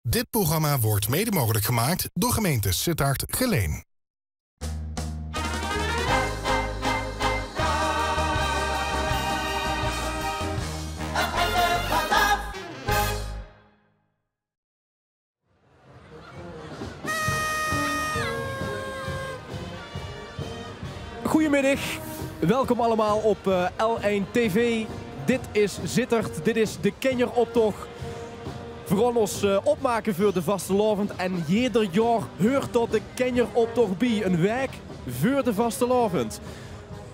Dit programma wordt mede mogelijk gemaakt door gemeente Sittard-Geleen. Goedemiddag, welkom allemaal op L1 TV. Dit is Sittard, dit is de Kenjeroptocht. We gaan ons opmaken voor de vastelavond en ieder jaar hoort tot de Kenjeroptocht bij. Een week voor de vastelavond.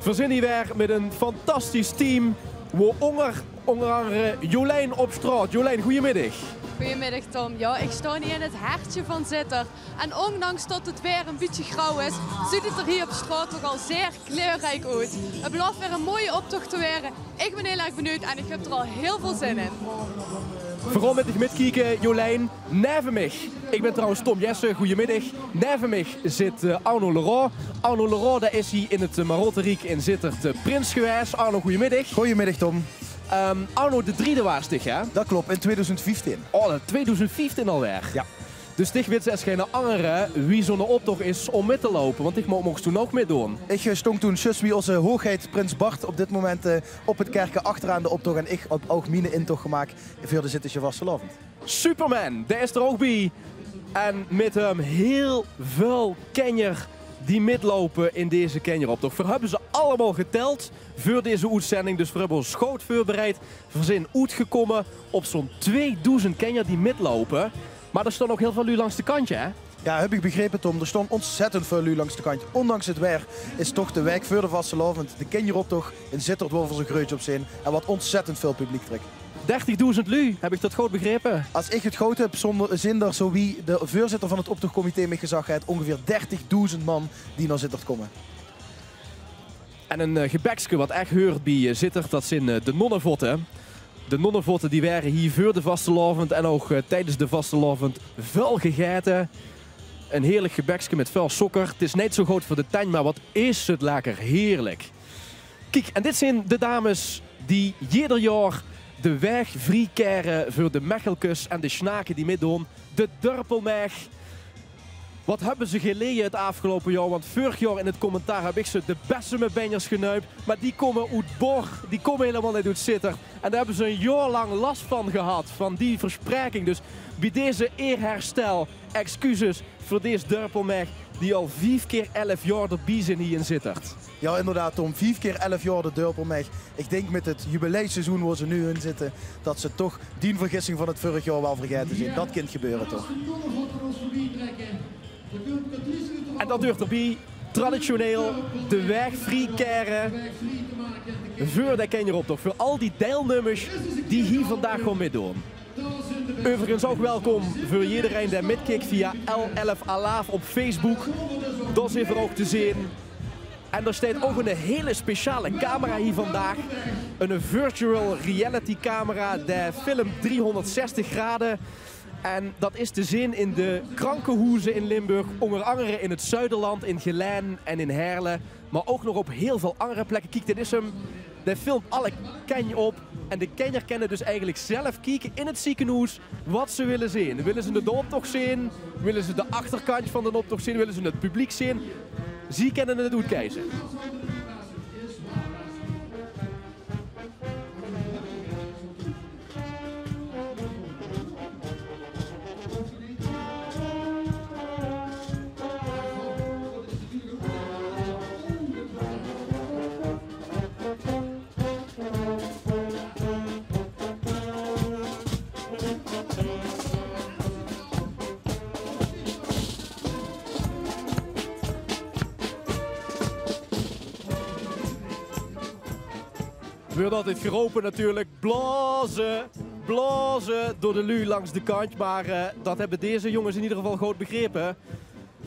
We zijn hier weer met een fantastisch team. We onder andere Jolijn op straat. Jolijn, goedemiddag. Goedemiddag Tom. Ja, ik sta hier in het hartje van Sittard. En ondanks dat het weer een beetje grauw is, ziet het er hier op straat toch al zeer kleurrijk uit. Het belooft weer een mooie optocht te worden. Ik ben heel erg benieuwd en ik heb er al heel veel zin in. Vooral met de kijken, Jolijn. Neven mij, ik ben trouwens Tom Jesse, goedemiddag. Neven mij zit Arno Leroy. Arno Leroy, dat is hier in het Marotteriek in Sittard prins geweest. Arno, goedemiddag. Goedemiddag Tom. Arno, de driede was dich, hè? Dat klopt, in 2015. Oh, 2015 alweer? Ja. Dus dich weet ze geen andere wie zo'n optocht is om mee te lopen, want ik mocht toen ook mee doen. Ik stond toen zus wie onze hoogheid Prins Bart op dit moment op het kerken achteraan de optocht en ik heb ook mijn intocht gemaakt voor de Zittersche vastelavond. Superman, daar is er ook bij. En met hem heel veel kenjer die midlopen in deze Kenjeroptocht. We hebben ze allemaal geteld voor deze uitzending. Dus we hebben ons goed voorbereid. We zijn uitgekomen op zo'n 2000 kenjer die midlopen. Maar er staan ook heel veel lu langs de kantje, hè? Ja, heb ik begrepen Tom. Er stond ontzettend veel lu langs de kant. Ondanks het weer is toch de wijk voor de vastelavond de Kenjeroptocht in Sittard wel voor zijn greutje op zijn. En wat ontzettend veel publiek trekt. 30.000 lu, heb ik dat goed begrepen? Als ik het goed heb, zijn er zo wie de voorzitter van het optochtcomité mee gezag heeft, ongeveer 30.000 man die naar Sittard komen. En een gebekske wat echt hoort bij Sittard, dat zijn de nonnenvotten. De nonnenvotten die waren hier voor de vastelavond en ook tijdens de vastelavond veel gegeten. Een heerlijk gebekske met veel suiker. Het is niet zo goed voor de tand, maar wat is het lekker heerlijk. Kijk, en dit zijn de dames die ieder jaar de weg vrij keren voor de Mechelkes en de Snaken die meedoen. De Durpelmeg. Wat hebben ze geleden het afgelopen jaar? Want vorig jaar in het commentaar heb ik ze de Bessemebenjers geneupt. Maar die komen uit Borg, die komen helemaal niet uit Sittard. En daar hebben ze een jaar lang last van gehad, van die verspreking. Dus bij deze eerherstel, excuses voor deze Durpelmeg die al 5 keer 11 jaar erbij zijn hier in Sittard. Ja, inderdaad Tom. 5 keer 11 jaar de Durpelmeg. Ik denk met het jubileumseizoen waar ze nu in zitten, dat ze toch die vergissing van het vorig jaar wel vergeten zijn. Dat kan gebeuren toch. En dat duurt erbij traditioneel de weg vrij keren voor de Kenjeroptocht. Voor al die deelnemers die hier vandaag gewoon meedoen. Overigens ook welkom voor iedereen die meekijkt via L11 Alaaf op Facebook. Dat is even ook te zien. En er staat ook een hele speciale camera hier vandaag. Een virtual reality camera, die filmt 360 graden. En dat is te zien in de krankenhuizen in Limburg, onder andere in het Zuiderland, in Geleen en in Heerlen. Maar ook nog op heel veel andere plekken. Kijk, dit is hem. Die filmt alle kenjer op. En de kenjer kunnen dus eigenlijk zelf kijken in het ziekenhuis wat ze willen zien. Willen ze de optocht zien? Willen ze de achterkant van de optocht zien? Willen ze het publiek zien? Ze kennen het uitkijzen. Wordt altijd geroepen natuurlijk, blazen door de lu langs de kant. Maar dat hebben deze jongens in ieder geval goed begrepen.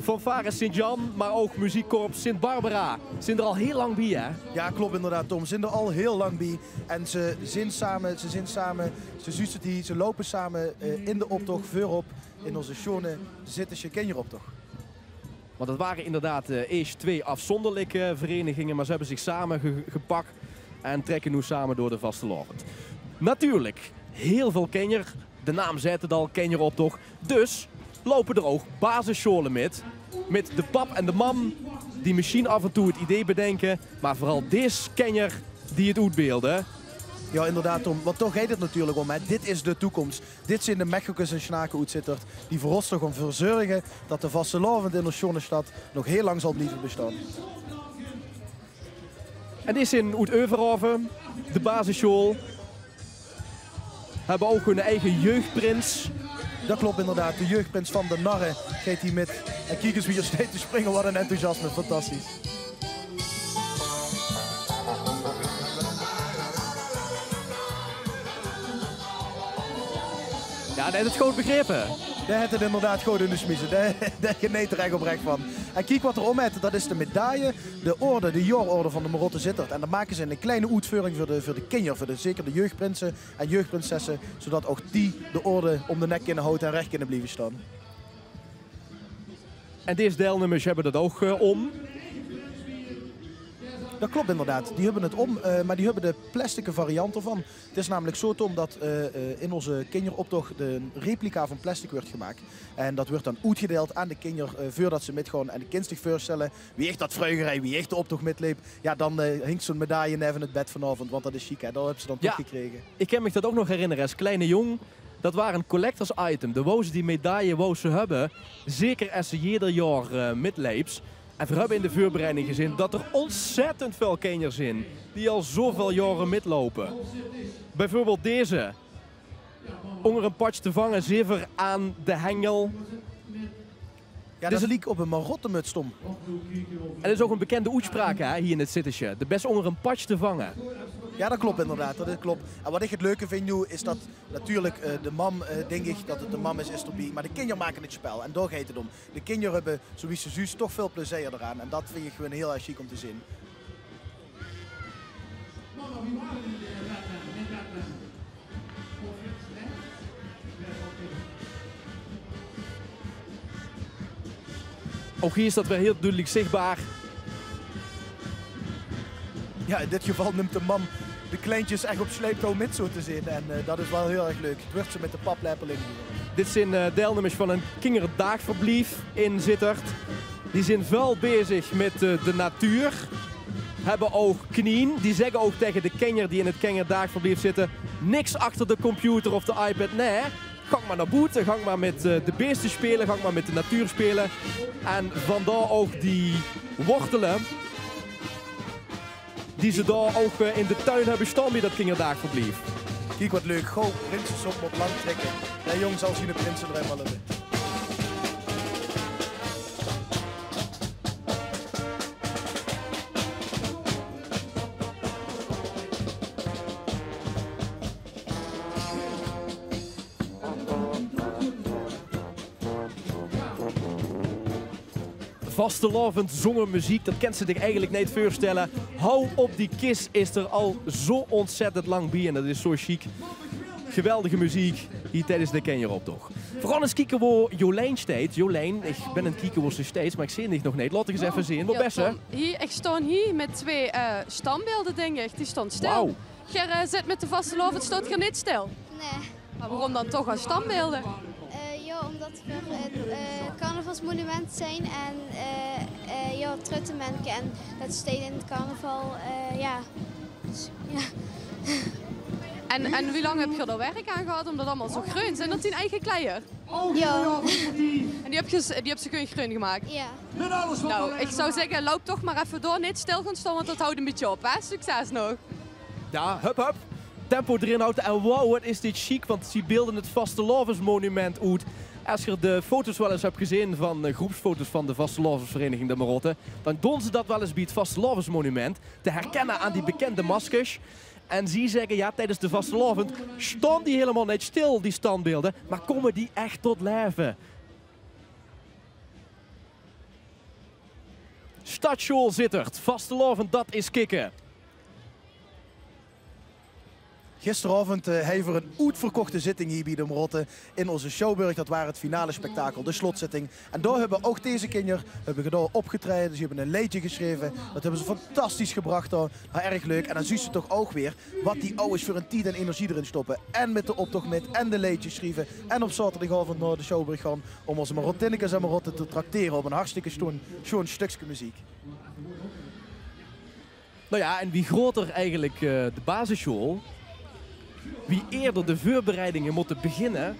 Fanfare Sint-Jan, maar ook muziekkorps Sint-Barbara. Zijn er al heel lang bij, hè? Ja, klopt inderdaad, Tom. Ze zijn er al heel lang bij. En ze zijn samen, ze zussen die, ze lopen samen in de optocht voorop in onze schone Zittersche Kenjeroptocht. Want het waren inderdaad eerst 2 afzonderlijke verenigingen, maar ze hebben zich samen gepakt en trekken nu samen door de vastelavond. Natuurlijk, heel veel kenjer De naam zet het al, Kenjeroptocht. Dus lopen er ook basisscholen met de pap en de mam die misschien af en toe het idee bedenken. Maar vooral deze kenjer die het uitbeelden. Ja, inderdaad, Tom. Want toch gaat het natuurlijk om. Hè. Dit is de toekomst. Dit zijn de mechokes en schnaken uitzittert die voor ons toch om verzorgen dat de vastelavond in onze schone stad nog heel lang zal blijven bestaan. En dit is in Oud-Euverhoven, de basisschool. Hebben ook hun eigen jeugdprins. Dat klopt inderdaad. De jeugdprins van de Narren gaat hier met. En kijk eens wie er steeds te springen. Wat een enthousiasme. Fantastisch. Ja, dat is het goed begrepen. Daar heeft het inderdaad goed in de smiezen. Daar geneet er echt oprecht van. En kijk wat er om heeft. Dat is de medaille, de orde, de jaarorde van de Marotte Zittert. En dan maken ze een kleine uitvoering voor de kinderen, zeker de jeugdprinsen en jeugdprinsessen. Zodat ook die de orde om de nek kunnen houden en recht kunnen blijven staan. En deze deelnemers hebben dat ook om. Dat klopt inderdaad. Die hebben het om, maar die hebben de plastic variant ervan. Het is namelijk zo, Tom, dat in onze kinderoptocht een replica van plastic wordt gemaakt. En dat wordt dan uitgedeeld aan de kinderen voordat ze metgaan. En de kind zich voorstellen wie echt dat vreugerij, wie echt de optocht metleep. Ja, dan hinkt zo'n medaille even het bed vanavond, want dat is chic. Hè? Dat hebben ze dan toch gekregen. Ik kan me dat ook nog herinneren als kleine jong. Dat waren een collectors item. De wou ze die medaille wou ze hebben. Zeker als ze ieder jaar metleeps. En we hebben in de voorbereiding gezien dat er ontzettend veel kinderen zijn die al zoveel jaren metlopen. Bijvoorbeeld deze. Onder een patch te vangen, zever aan de hengel. Ja, dat liep op een Marotte muts, Tom. En dat is ook een bekende uitspraak hè, hier in het Zittersje. De best onder een patch te vangen. Ja, dat klopt inderdaad. Dat klopt. En wat ik het leuke vind nu, is dat natuurlijk de mam, denk ik dat het de mam is erbij. Maar de kinderen maken het spel en daar gaat het om. De kinderen hebben, zoals ze zus, toch veel plezier eraan. En dat vind ik gewoon heel erg chic om te zien. Ook hier is dat weer heel duidelijk zichtbaar. Ja, in dit geval neemt de mam de kleintjes echt op sleeptouw met zo te zien. En dat is wel heel erg leuk. Het wordt ze met de paplepel in. Dit zijn deelnemers van een kinderdagverblijf in Zittert. Die zijn vuil bezig met de natuur. Hebben ook knieën. Die zeggen ook tegen de kinderen die in het kinderdagverblijf zitten: niks achter de computer of de iPad. Nee, gang maar naar buiten. Gang maar met de beesten spelen. Gang maar met de natuur spelen. En vandaar ook die wortelen die ze daar ook in de tuin hebben staan bij dat kinderdagverblijf. Kijk wat leuk. Go, prinsjes op lang trekken. Ja, jongens, als je de prinsen erin willen. Vastelavond zongen muziek, dat kent ze zich eigenlijk niet voorstellen. Hou op die kist is er al zo ontzettend lang bij en dat is zo chic. Geweldige muziek hier tijdens de Kenjeroptocht. Vooral eens kijken waar Jolijn staat. Jolijn, ik ben aan het kijken waar ze steeds, maar ik zie het nog niet. Laat ik eens even zien. Wat best, hè? Ik sta hier met twee standbeelden, denk ik. Die stond stil. Wauw. Ger zit met de vastelavond, staat hier niet stil. Nee. Maar waarom dan toch als standbeelden? Ja, omdat we een carnavalsmonument zijn en ja, Truttemenke en dat staat in het carnaval, ja. Dus, ja. En wie lang heb je er werk aan gehad om dat allemaal zo groen? Zijn dat die eigen kleier? Ja. En die heb ze gewoon groen gemaakt? Ja. Nou, ik zou zeggen, loop toch maar even door, niet stil gaan staan, want dat houdt een beetje op, hè? Succes nog! Ja, hup hup. Tempo erin houden en wow, wat is dit chic, want ze beelden het Vastelavondsmonument uit. Als je de foto's wel eens hebt gezien van groepsfoto's van de Vastelavondsvereniging de Marotte, dan doen ze dat wel eens bij het Vastelavondsmonument te herkennen aan die bekende maskers. En ze zeggen, ja, tijdens de Vastelavond staan die helemaal niet stil, die standbeelden, maar komen die echt tot leven. Stadschool Zittert, Vastelavond, dat is kicken. Gisteravond hebben we een uitverkochte zitting hier bij de Marotte in onze Schouwburg. Dat waren het finale spektakel, de slotzitting. En daar hebben ook deze kinderen opgetreden. Ze hebben een liedje geschreven. Dat hebben ze fantastisch gebracht. Daar. Erg leuk. En dan zie je toch ook weer wat die ouders voor een tijd en energie erin stoppen. En met de optocht met en de liedjes schrijven. En op zaterdagavond naar de Schouwburg gaan om onze Marottinnekes en Marotten te trakteren op een hartstikke schoon stukje muziek. Nou ja, en wie groter eigenlijk de basisschool, wie eerder de voorbereidingen moeten beginnen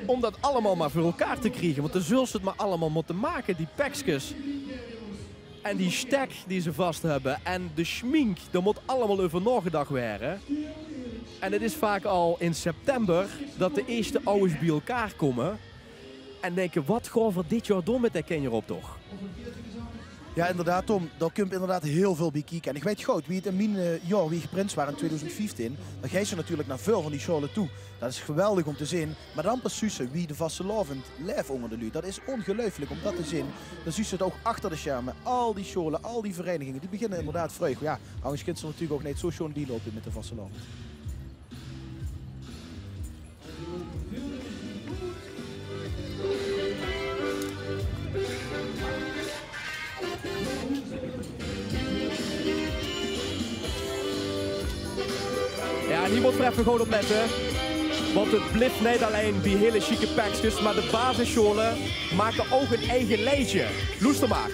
om dat allemaal maar voor elkaar te krijgen. Want dan zullen ze het maar allemaal moeten maken, die pakjes. En die stek die ze vast hebben en de schmink, daar moet allemaal over nagedacht worden. En het is vaak al in september dat de eerste ouders bij elkaar komen en denken, wat gaan we dit jaar doen met die kinderoptocht? Ja, inderdaad, Tom. Daar komt inderdaad heel veel bij kijken. En ik weet goed, wie het in mijn jaar wie geprins waren in 2015, dan ga je natuurlijk naar veel van die scholen toe. Dat is geweldig om te zien. Maar dan precies wie de vastelavond leef onder de luid. Dat is ongelooflijk om dat te zien. Dan zie je het ook achter de schermen. Al die scholen, al die verenigingen, die beginnen inderdaad vreugd. Ja, anders kunnen ze natuurlijk ook niet zo schoon die lopen met de vastelavond. Ja, hier moet er even gewoon op letten. Want het blijft niet alleen die hele chique pakjes, maar de basisscholen maken ook een eigen lijstje. Luister maar.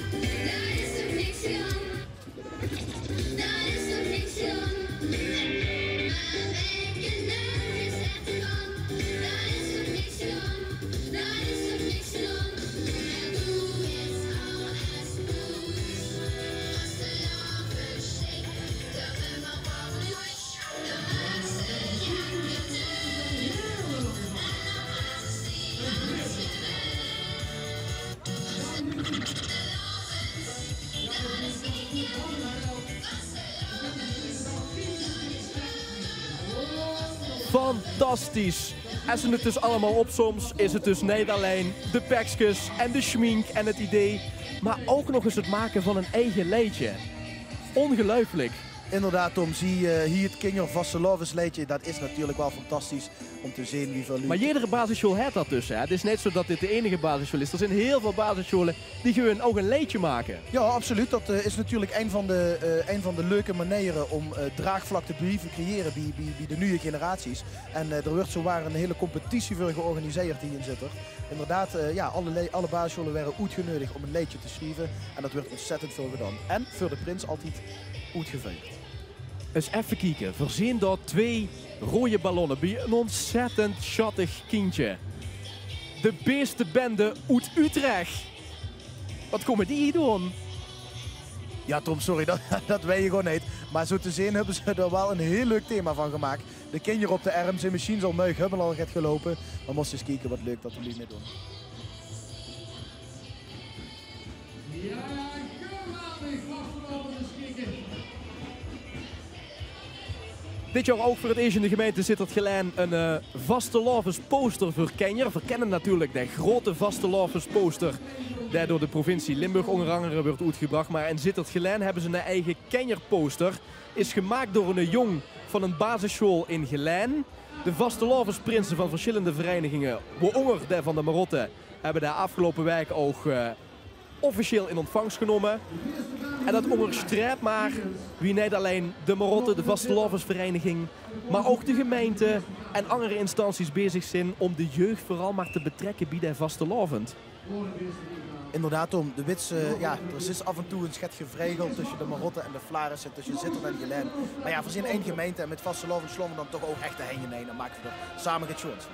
Fantastisch. Als ze het dus allemaal op soms, is het dus niet alleen de pakjes en de schmink en het idee, maar ook nog eens het maken van een eigen liedje. Ongelooflijk. Inderdaad, Tom, zie je hier het Kinger Vastelavondsliedje. Dat is natuurlijk wel fantastisch om te zien wie van. Maar iedere basisschool heeft dat dus. Hè? Het is niet zo dat dit de enige basisschool is. Er zijn heel veel basisscholen die gewoon ook een liedje maken. Ja, absoluut. Dat is natuurlijk een van de leuke manieren om draagvlak te creëren bij de nieuwe generaties. En er wordt zowaar een hele competitie voor georganiseerd hierin zit er. Inderdaad, alle basisscholen werden uitgenodigd om een liedje te schrijven. En dat wordt ontzettend veel gedaan. En voor de prins altijd uitgeveegd. Eens even kijken. Voorzien door 2 rode ballonnen bij een ontzettend schattig kindje. De beste bende uit Utrecht. Wat komen die hier doen? Ja, Tom, sorry, dat weet je gewoon niet. Maar zo te zien hebben ze er wel een heel leuk thema van gemaakt. De kinderen op de arm zijn misschien zo meug hebben al gaat gelopen. Maar moest eens kijken wat leuk dat we nu mee doen. Dit jaar ook voor het eerst in de gemeente Sittard-Geleen een vastelavondsposter voor Kenjer. We kennen natuurlijk de grote vastelavondsposter die door de provincie Limburg onder andere wordt uitgebracht. Maar in Sittard-Geleen hebben ze een eigen Kenjer-poster. Is gemaakt door een jong van een basisschool in Geleen. De vastelavondsprinsen van verschillende verenigingen, waaronder van de Marotte, hebben daar afgelopen week ook officieel in ontvangst genomen. En dat onderstreept maar wie niet alleen de Marotte, de vastelavondsvereniging, maar ook de gemeente en andere instanties bezig zijn om de jeugd vooral maar te betrekken bij de vastelavond. Inderdaad, Tom. De wits, er is af en toe een schet gevregeld tussen de Marotte en de Flarissen, tussen Sittard en Geleen. Maar ja, we zijn één gemeente en met vastelavond slaan we dan toch ook echt de heen en dan maken we er samen het shorts.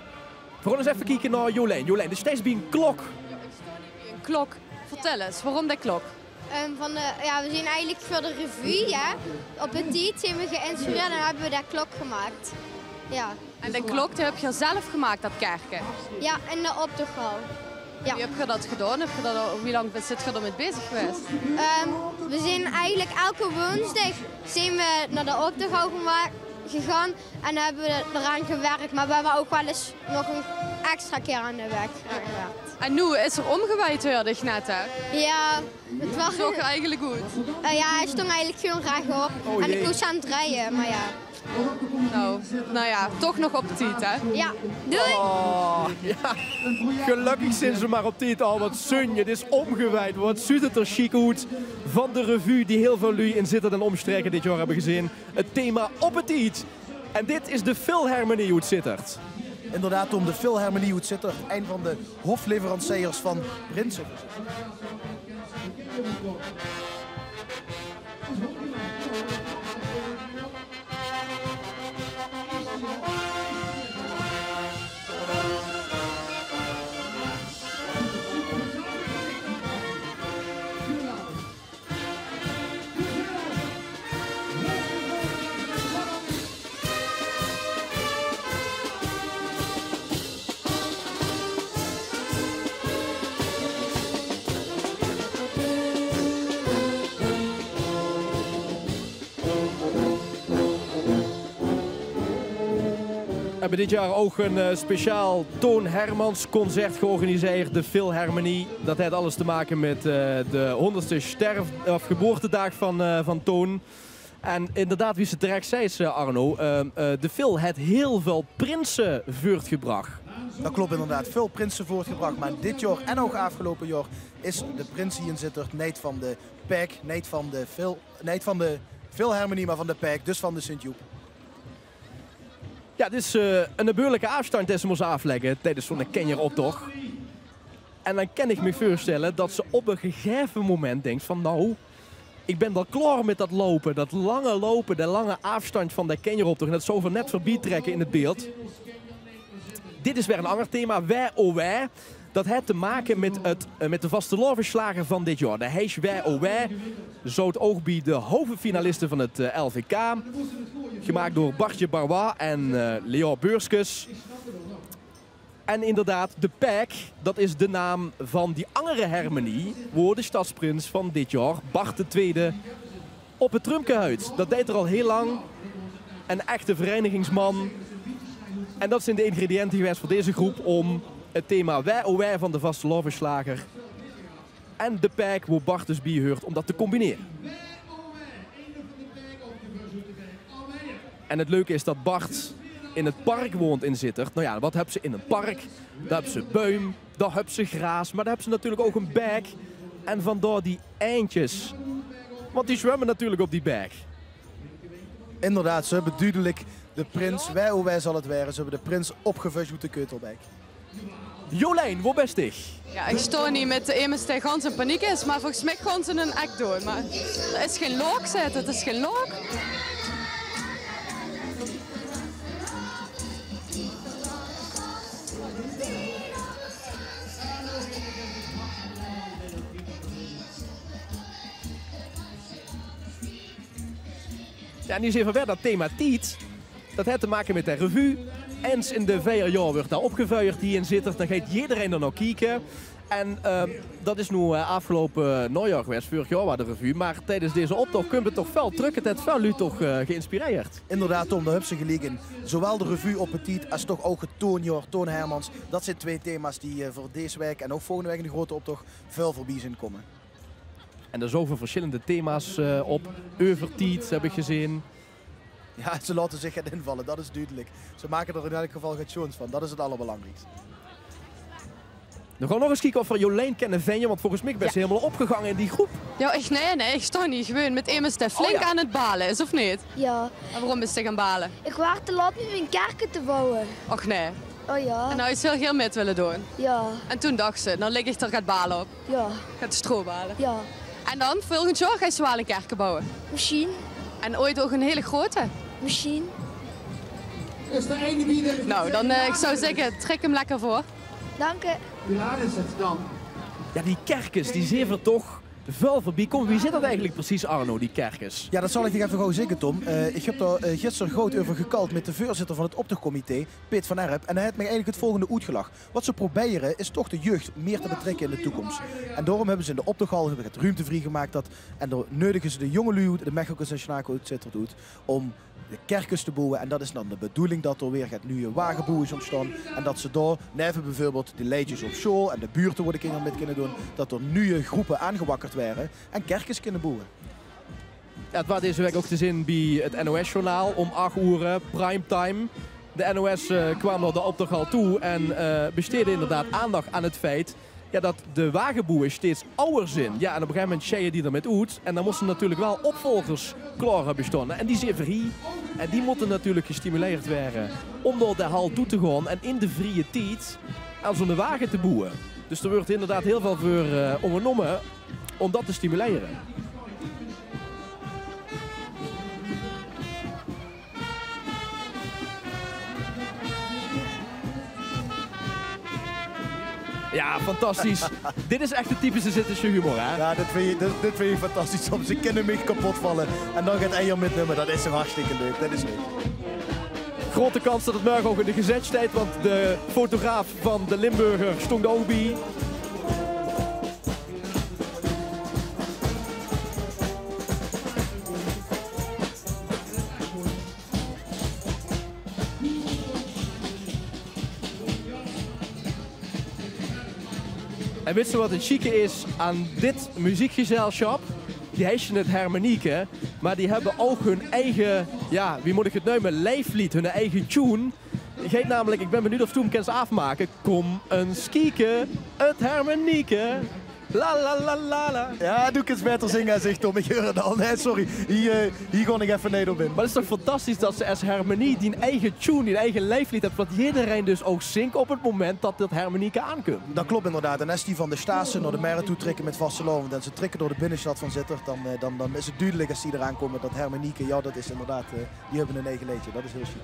We gaan eens even kijken naar Jolijn. Jolijn, er steeds bij een klok. Ja, ik sta nu bij een klok. Vertel eens, waarom de klok? We zijn eigenlijk voor de revue, ja. Op het tijd zijn we geïnspireerd en hebben we dat klok gemaakt. Ja. En de klok die heb je zelf gemaakt, dat kerken? Ja, in de optochthal. Ja. Wie heb je dat gedaan? Hoe lang zit je er mee bezig geweest? We zijn eigenlijk elke woensdag zijn we naar de optochthal gegaan en hebben we eraan gewerkt. Maar we hebben ook wel eens nog een extra keer aan de weg gewerkt. En nu is er omgewaaid, hoorde ik net, hè? Ja, het was toch eigenlijk goed. Ja, hij stond eigenlijk gewoon rechtop. En ik moest aan het rijden, maar ja. Nou ja, toch nog op tijd, hè? Ja, doei! Oh, ja. Gelukkig zijn ze maar op dit al. Wat sunje, het is omgewijd. Wat ziet het er chic uit van de revue die heel veel lui in zitten en omstreken dit jaar hebben gezien. Het thema op het iets. En dit is de Philharmonie hoe het zittert. Inderdaad, om de Philharmonie hoe het zittert. Een van de hofleveranciers van Prinsen. We hebben dit jaar ook een speciaal Toon Hermans concert georganiseerd, de Philharmonie. Dat heeft alles te maken met de 100ste geboortedag van Toon. En inderdaad, wie ze terecht zei, Arno, de Phil heeft heel veel prinsen voortgebracht. Dat klopt inderdaad, veel prinsen voortgebracht. Maar dit jaar en ook afgelopen jaar is de prins hier in zittert niet van de PAC, niet van de Philharmonie, maar van de PAC, dus van de Sint-Joep. Ja, het is een behoorlijke afstand dat ze moest afleggen tijdens zo'n kenjeroptocht. En dan kan ik me voorstellen dat ze op een gegeven moment denkt van nou, ik ben al klaar met dat lopen, de lange afstand van de kenjeroptocht. En dat zoveel net voorbij trekken in het beeld. Dit is weer een ander thema, wij oh wij. Dat heeft te maken met de vastelovensslager van dit jaar. De Hees Wij oh Wij. Zo het oog bij de hoofdfinalisten van het LVK. Gemaakt door Bartje Barrois en Leo Beurskes. En inderdaad, de PAC, dat is de naam van die andere harmonie. Waar de stadsprins van dit jaar, Bart II, op het trumpje huid. Dat deed er al heel lang. Een echte verenigingsman. En dat zijn de ingrediënten geweest voor deze groep om het thema Wij oh Wij van de vastelovensslager en de PAC waar Bart dus bij hoort om dat te combineren. En het leuke is dat Bart in het park woont in Zittert. Nou ja, wat hebben ze in een park? Daar hebben ze buim, daar hebben ze gras, maar daar hebben ze natuurlijk ook een berg. En vandaar die eindjes. Want die zwemmen natuurlijk op die berg. Inderdaad, ze hebben duidelijk de prins, wij oh wij zal het waren, ze hebben de prins opgevust uit de Keutelbeek. Jolijn, waar best ik? Ja, ik sta niet met de eerste gans in paniek is, maar volgens mij gaan ze een act doen. Maar er is geen look zetten, het is geen look. Ja, en nu is even weer dat thema Tiet. Dat heeft te maken met de revue. Eens in de 4 jaar wordt daar opgevuierd hier in Zittert. Dan gaat iedereen er naar kijken. En dat is nu afgelopen najaar geweest. Vorig jaar was de revue. Maar tijdens deze optocht kunnen we toch veel terug. Het heeft veel u toch geïnspireerd. Inderdaad, Tom, daar hebben ze gelegen. Zowel de revue op Petit als toch ook het toonjaar, Toon Hermans. Dat zijn twee thema's die voor deze week en ook volgende week in de grote optocht veel voorbij zijn komen. En er zoveel verschillende thema's op. Overtiet heb ik gezien. Ja, ze laten zich het invallen, dat is duidelijk. Ze maken er in elk geval geen shows van, dat is het allerbelangrijkste. We gaan nog eens kijken of we Jolijn kennen Venje, want volgens mij ben je helemaal opgegangen in die groep. Ja, nee, ik sta niet gewoon met iemand die flink aan het balen is, of niet? Ja. En waarom is hij gaan balen? Ik was te laat om een kerken te bouwen. Och nee. Oh ja. En nou is heel met willen doen. Ja. En toen dacht ze, nou lig ik er gaat balen op. Ja. Gaat de stro balen. Ja. En dan, volgend jaar ga je zwaar een kerken bouwen. Misschien. En ooit ook een hele grote. Misschien. Nou, dan ik zou zeggen, trek hem lekker voor. Dank je. Ja, die kerkens, die zeven toch vuil voorbij komen. Wie zit dat eigenlijk precies, Arno, die kerkens? Ja, dat zal ik nog even gauw zeggen, Tom. Ik heb daar gisteren groot over gekald met de voorzitter van het optochtcomité, Piet van Erp. En hij heeft mij eigenlijk het volgende uitgelegd. Wat ze proberen is toch de jeugd meer te betrekken in de toekomst. En daarom hebben ze in de optochthal het ruimte vrijgemaakt dat. En dan nodigen ze de jonge lui, de Mechelse en Schnaken uit Zittert doet, om de kerkens te bouwen. En dat is dan de bedoeling dat er weer nu een wagenboer is ontstaan. En dat ze daar, neven bijvoorbeeld de leidjes op school en de buurten waar de kinderen met kunnen doen, dat er nieuwe groepen aangewakkerd werden en kerkens kunnen bouwen. het was deze week ook te zien bij het NOS-journaal om 8 uur, primetime. De NOS kwam naar de optocht al toe en besteedde inderdaad aandacht aan het feit dat de wagenboeren steeds ouder zijn. Ja, en op een gegeven moment scheiden die er met uit. En dan moesten natuurlijk wel opvolgers klaar hebben stonden. En die zijn vrij. En die moeten natuurlijk gestimuleerd worden om door de hal toe te gaan en in de vrije tijd aan zo'n wagen te boeren. Dus er wordt inderdaad heel veel voor ondernomen om dat te stimuleren. Ja, fantastisch. Dit is echt de typische Zittersche humor, hè? Ja, dit vind je fantastisch. Soms ze kunnen me kapot vallen en dan gaat Eier met nummer. Dat is toch hartstikke leuk. Dat is leuk. Grote kans dat het morgen ook in de gezet staat, want de fotograaf van de Limburger stond er ook bij. En weet je wat het chique is aan dit muziekgezelschap? Die heet het Harmonieke, maar die hebben ook hun eigen, ja, wie moet ik het noemen, lijflied, hun eigen tune. Die heet namelijk, ik ben benieuwd of toen kan ze afmaken. Kom eens kieken, het Harmonieke. La la la la la. Ja, doe ik eens beter zingen, zegt Tom. Ik hoor het al. Nee, sorry. Hier ga ik even Nederland in. Maar het is toch fantastisch dat ze als Harmonie die eigen tune, die eigen lijflied heeft, wat iedereen dus ook zingt op het moment dat het Harmonieke aankomt. Dat klopt inderdaad. En als die van de Staassen naar de Merre toe trekken met vastelovend en ze trekken door de binnenstad van Zittert, dan is het duidelijk als die eraan komen dat Harmonieke, ja, dat is inderdaad, die hebben een eigen liedje. Dat is heel chic.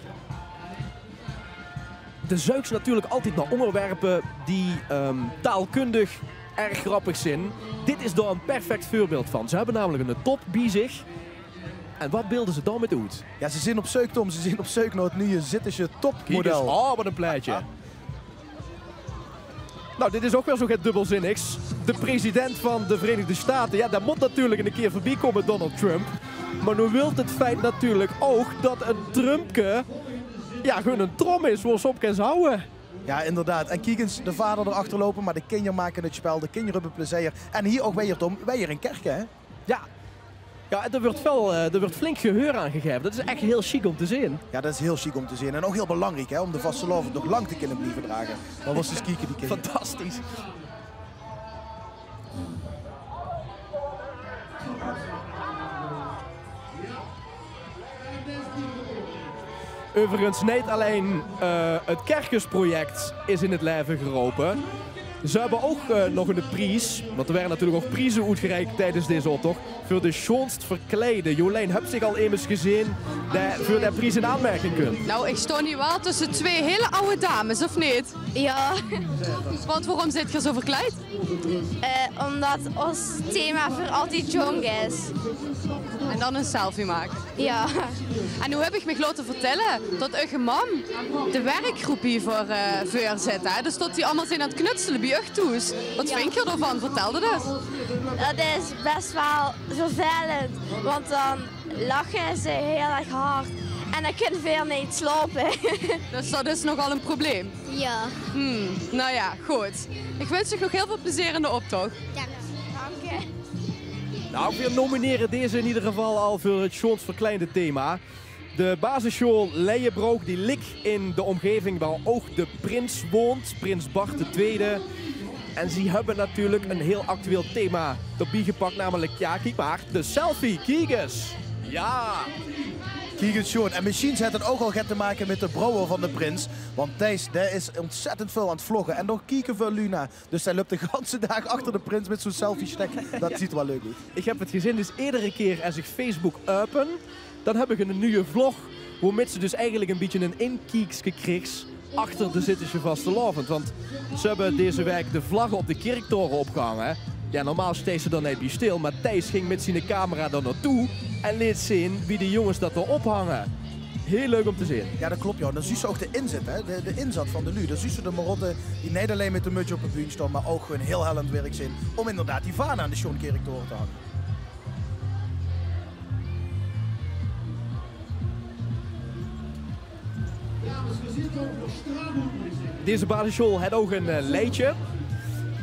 De zoeks natuurlijk altijd naar onderwerpen die taalkundig erg grappig zijn. Dit is daar een perfect voorbeeld van. Ze hebben namelijk een top bij zich. En wat beelden ze dan met uit? Ja, ze zijn op zoek, Tom. Ze zijn op zoek naar het nieuwe Zittersche topmodel. Oh, wat een pleitje. Nou, dit is ook wel zo het dubbelzinnigs. De president van de Verenigde Staten, ja, dat moet natuurlijk een keer voorbij komen, Donald Trump. Maar nu wil het feit natuurlijk ook dat een Trumpke, ja, gewoon een trom is waar ze op kan houden. Ja, inderdaad. En kijk eens, de vader erachter lopen, maar de kinderen maken het spel, de kinderen hebben plezier. En hier ook weer, Tom, wij hier in Kerken, hè? Ja. Ja, er wordt flink geheur aan gegeven. Dat is echt heel chic om te zien. Ja, dat is heel chic om te zien. En ook heel belangrijk, hè, om de vastelovend nog lang te kunnen blijven dragen. Dat was dus kieken die kinderen. Fantastisch. Overigens, niet alleen het Kerkensproject is in het leven geroepen. Ze hebben ook nog een prijs, want er werden natuurlijk ook prijzen uitgereikt tijdens deze optocht, voor de schoonst verkleden. Jolijn, heb je zich al eens gezien voor de prijs in aanmerking kunt? Nou, ik sta nu wel tussen twee hele oude dames, of niet? Ja, Want waarom zit je zo verkleed? omdat ons thema voor altijd jong is. En dan een selfie maken. Ja. En nu heb ik me laten vertellen dat uw mam de werkgroep hiervoor zit. Hè? Dus dat die allemaal zijn aan het knutselen bij uw toes. Wat vind je ervan? Vertel dat. Dat is best wel vervelend, want dan lachen ze heel erg hard en dan kunnen we weer niet slapen. Dus dat is nogal een probleem. Ja. Nou ja, goed. Ik wens je nog heel veel plezier in de optocht. Dank je. Nou, we nomineren deze in ieder geval al voor het schoonst verkleinde thema. De basisschool Leijenbroek die ligt in de omgeving waar ook de prins woont, prins Bart II. En ze hebben natuurlijk een heel actueel thema erbij gepakt, namelijk, ja, kijk maar, de selfie. Kijk eens. Ja. Kijk eens, Sean. En misschien heeft het ook al te maken met de brouwer van de prins. Want Thijs, daar is ontzettend veel aan het vloggen. En nog kieken voor Luna. Dus hij loopt de hele dag achter de prins met zo'n selfie-stek. Dat ziet er wel leuk uit. Ik heb het gezien, dus iedere keer als ik Facebook open, dan heb ik een nieuwe vlog. Waarmee ze dus eigenlijk een beetje een inkijkje kreeg achter de Zittersche vastelovend. Want ze hebben deze week de vlaggen op de kerktoren opgehangen. Ja, normaal steekt ze dan niet bij stil, maar Thijs ging met zijn camera daar naartoe en liet zien wie de jongens dat er ophangen. Heel leuk om te zien. Ja, dat klopt, joh. Dan zie je ook de inzet, hè? De inzet van de Lu. Dan zie je de Marotte die niet alleen met de mutsje op het buurt staan, maar ook gewoon heel hellend werk zijn om inderdaad die vanen aan de Schoonkerktoren te hangen. Deze basisschool had ook een leidje.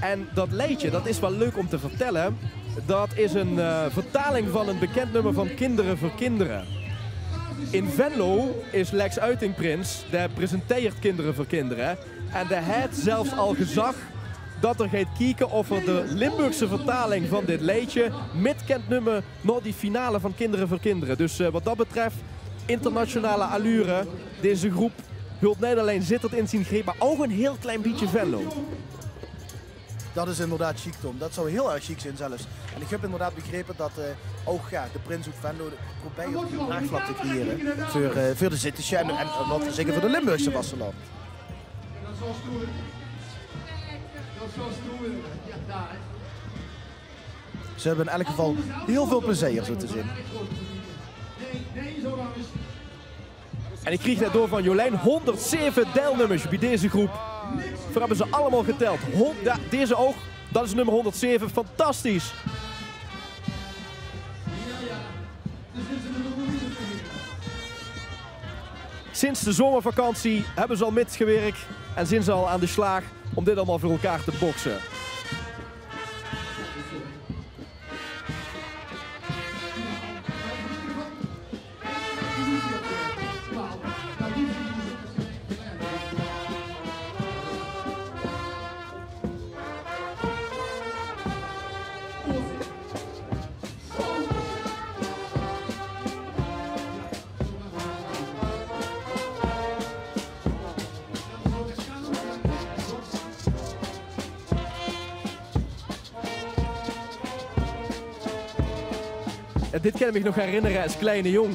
En dat leidje, dat is wel leuk om te vertellen. dat is een vertaling van een bekend nummer van Kinderen voor Kinderen. In Venlo is Lex Uitingprins, die presenteert Kinderen voor Kinderen. En die heeft zelfs al gezag dat er gaat kijken of er de Limburgse vertaling van dit liedje met kent nummer naar die finale van Kinderen voor Kinderen. Dus wat dat betreft, internationale allure. Deze groep hult niet alleen zittert in zijn greep, maar ook een heel klein beetje Venlo. Dat is inderdaad chic, Tom. Dat zou heel erg chic zijn zelfs. En ik heb inderdaad begrepen dat ook de Prins uit Venlo probeert om een draagvlak te creëren voor de Zittische en wat we zeggen voor de Limburgse vasteland. Ze hebben in elk geval heel veel plezier zo te zien. En ik kreeg dat door van Jolijn 107 deelnummers bij deze groep. Voor hebben ze allemaal geteld. Ja, deze ook, dat is nummer 107. Fantastisch. Sinds de zomervakantie hebben ze al mitgewerkt en zijn ze al aan de slag om dit allemaal voor elkaar te boksen. En dit kan ik me nog herinneren als kleine jong.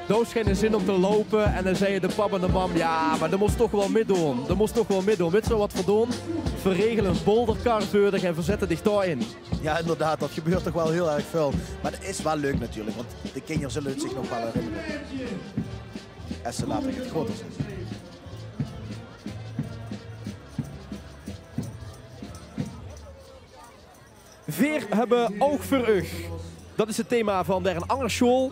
Doos geen zin om te lopen en dan zei de papa en de mam, ja, maar dat moest toch wel middoen. Dat moest toch wel middoen. Weet je wat voor doen? Verregelen een bolderkar voor en verzetten dich daarin. Ja, inderdaad, dat gebeurt toch wel heel erg veel. Maar dat is wel leuk natuurlijk, want de kinderen zullen het zich nog wel herinneren. En ze laten het groter zijn. Veer hebben oog voor ug. Dat is het thema van der Angerschool,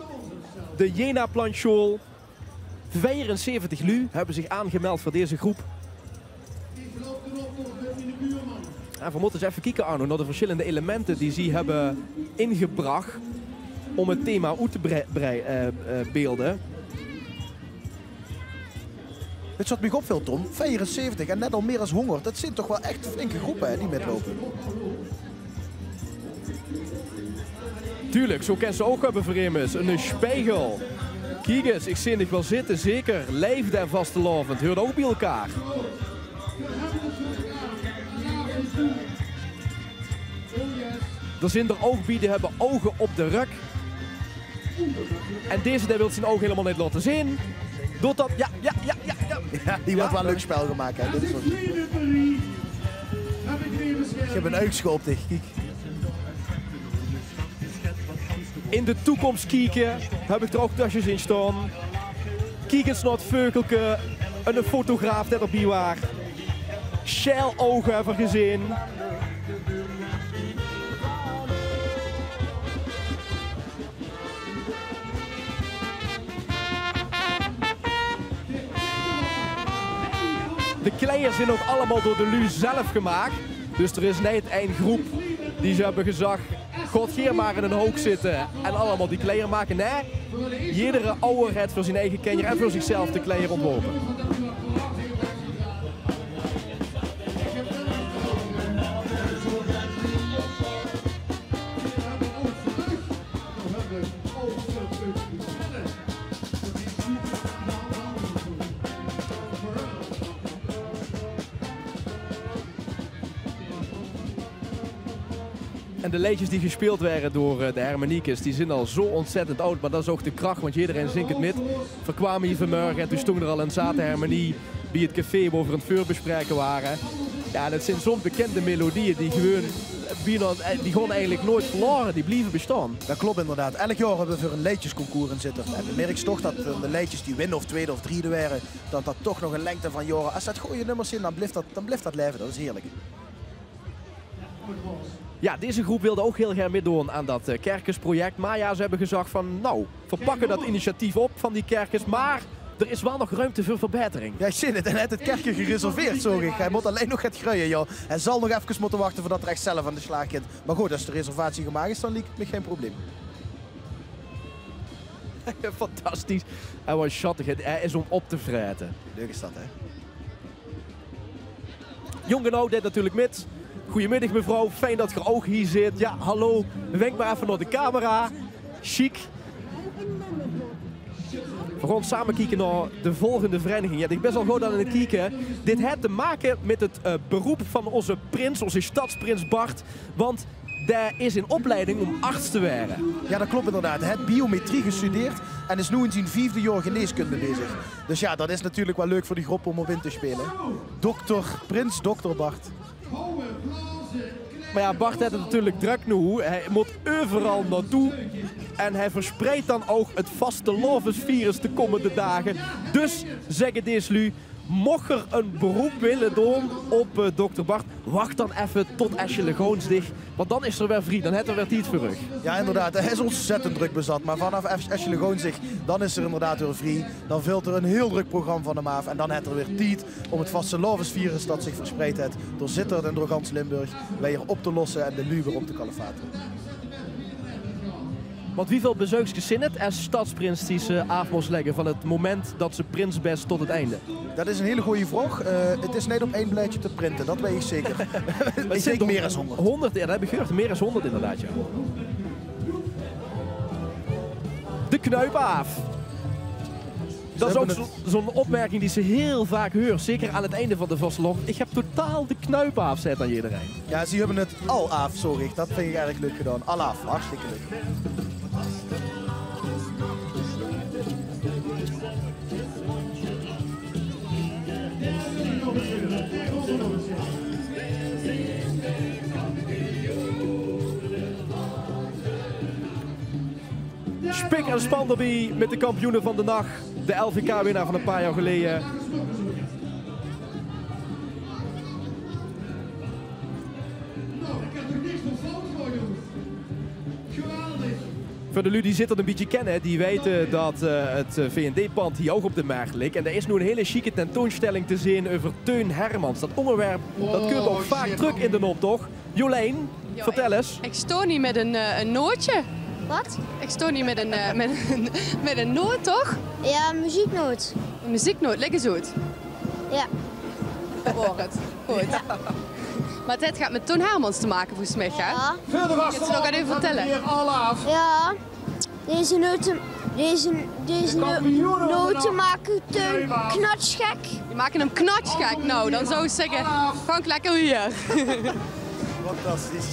de Jena Plantschool. 74 lu hebben zich aangemeld voor deze groep. En we moeten eens even kijken, Arno, naar de verschillende elementen die ze hebben ingebracht om het thema uit te beelden. Het wat mij opvalt, Tom, 74 en net al meer als honger. Dat zijn toch wel echt flinke groepen hè, die metlopen. Tuurlijk, zo kan ze ook hebben voor immers. Een spiegel. Kijk eens, ik zie het wel zitten, zeker. Leefde en vastelovend, hoort ook bij elkaar. Er zijn er ook bij die hebben ogen op de rug. En deze wil zijn ogen helemaal niet laten zien. Doet dat, ja. Ja, die wordt wel een leuk spel gemaakt. Hè. Dit is wat... Ik heb een uitschop tegen, kijk. In de toekomst kijken, heb ik er ook tasjes in staan. Kijk eens naar het veugelke, een fotograaf dat erbij was. Shell ogen hebben we gezien. De kleiers zijn ook allemaal door de Lu zelf gemaakt. Dus er is niet één groep die ze hebben gezegd, God hier maar in een hoek zitten en allemaal die kleier maken. Nee, iedere ouder heeft voor zijn eigen kenjer en voor zichzelf de kleier ontworpen. En de liedjes die gespeeld werden door de Hermaniekes, die zijn al zo ontzettend oud. Maar dat is ook de kracht, want iedereen zingt het met. We kwamen hier vanmorgen en toen stond er al een zaterhermanie bij het café waar we een vuur bespreken waren. Ja, dat zijn zo'n bekende melodieën die gewoon eigenlijk nooit verloren, die blijven bestaan. Dat klopt inderdaad. Elk jaar hebben we voor een liedjesconcours in zitten. En dan merk je toch dat de liedjes die winnen of tweede of driede waren, dat dat toch nog een lengte van jaren. Als dat goede nummers zijn, dan blijft dat leven. Dat is heerlijk. Ja, deze groep wilde ook heel graag meedoen aan dat kerkensproject. Maar ja, ze hebben gezegd van, nou, verpakken dat initiatief op van die kerkens. Maar er is wel nog ruimte voor verbetering. Ja, ik zie het. En hij heeft het kerkje gereserveerd, zo. Hij moet alleen nog het gruien, joh. Hij zal nog even moeten wachten voordat hij echt zelf aan de slag gaat. Maar goed, als de reservatie gemaakt is, dan ligt geen probleem. Fantastisch. En wat schattig, hij is om op te vreten. Leuk is dat, hè? Jongenau deed natuurlijk met. Goedemiddag mevrouw, fijn dat je ook hier zit. Ja, hallo, wenk maar even naar de camera. Chic. We gaan samen kijken naar de volgende vereniging. Ja, ik ben al goed aan het kijken. Dit heeft te maken met het beroep van onze prins, onze stadsprins Bart. Want daar is in opleiding om arts te worden. Ja, dat klopt inderdaad. Hij heeft biometrie gestudeerd en is nu in zijn 4e jaar geneeskunde bezig. Dus ja, dat is natuurlijk wel leuk voor die groep om op in te spelen. Prins Dr. Bart. Maar ja, Bart heeft het natuurlijk druk nu. Hij moet overal naartoe. En hij verspreidt dan ook het vastelovensvirus de komende dagen. Dus zeggen deze lu, mocht er een beroep willen doen op Dr. Bart, wacht dan even tot Eschele Goonsdig. Want dan is er weer vrij, dan heeft er weer iets voor rug. Ja, inderdaad. Hij is ontzettend druk bezat. Maar vanaf Eschele Goonsdig, dan is er inderdaad weer vrij. Dan vult er een heel druk programma van hem af. En dan heeft er weer tijd om het vastelovensvirus dat zich verspreid heeft door Sittard en door gans Limburg weer op te lossen en de lu weer op te kalefateren. Want wieveel bezoekers zijn het als stadsprins die ze af moest leggen van het moment dat ze prins best tot het einde? Dat is een hele goede vraag. Het is niet op één blaadje te printen, dat weet ik zeker. Ik denk meer dan 100. 100, ja, dat heb ik gehoord. Meer dan 100 inderdaad, ja. De knuip af. Dat is ook zo'n opmerking die ze heel vaak hoort. Zeker aan het einde van de vastelovend. Ik heb totaal de knuip af, zei dan iedereen. Ja, ze hebben het al af, sorry. Dat vind ik erg leuk gedaan. Al af, hartstikke leuk. Spik en span erbij met de kampioenen van de nacht. De LVK-winnaar van een paar jaar geleden. Voor de lui die zitten een beetje kennen, die weten dat het V&D-pand hier ook op de markt ligt. En er is nu een hele chique tentoonstelling te zien over Teun Hermans. Dat onderwerp, dat kun je ook vaak terug in de optocht. Jolijn, vertel eens. Ik sta niet met een nootje. Wat? Ik sta niet met een noot, toch? Ja, muzieknoot. Een muzieknoot, lekker zo. Ja. Hoor het. Goed. Ja. Maar dit gaat met Teun Hermans te maken, volgens mij, hè? Ja. Kun je het nog even vertellen? Ja. Deze noten maken Teun knatsgek. Die maken hem knatsgek. Nou, dan zou ik zeggen, Frank, lekker hier. Fantastisch.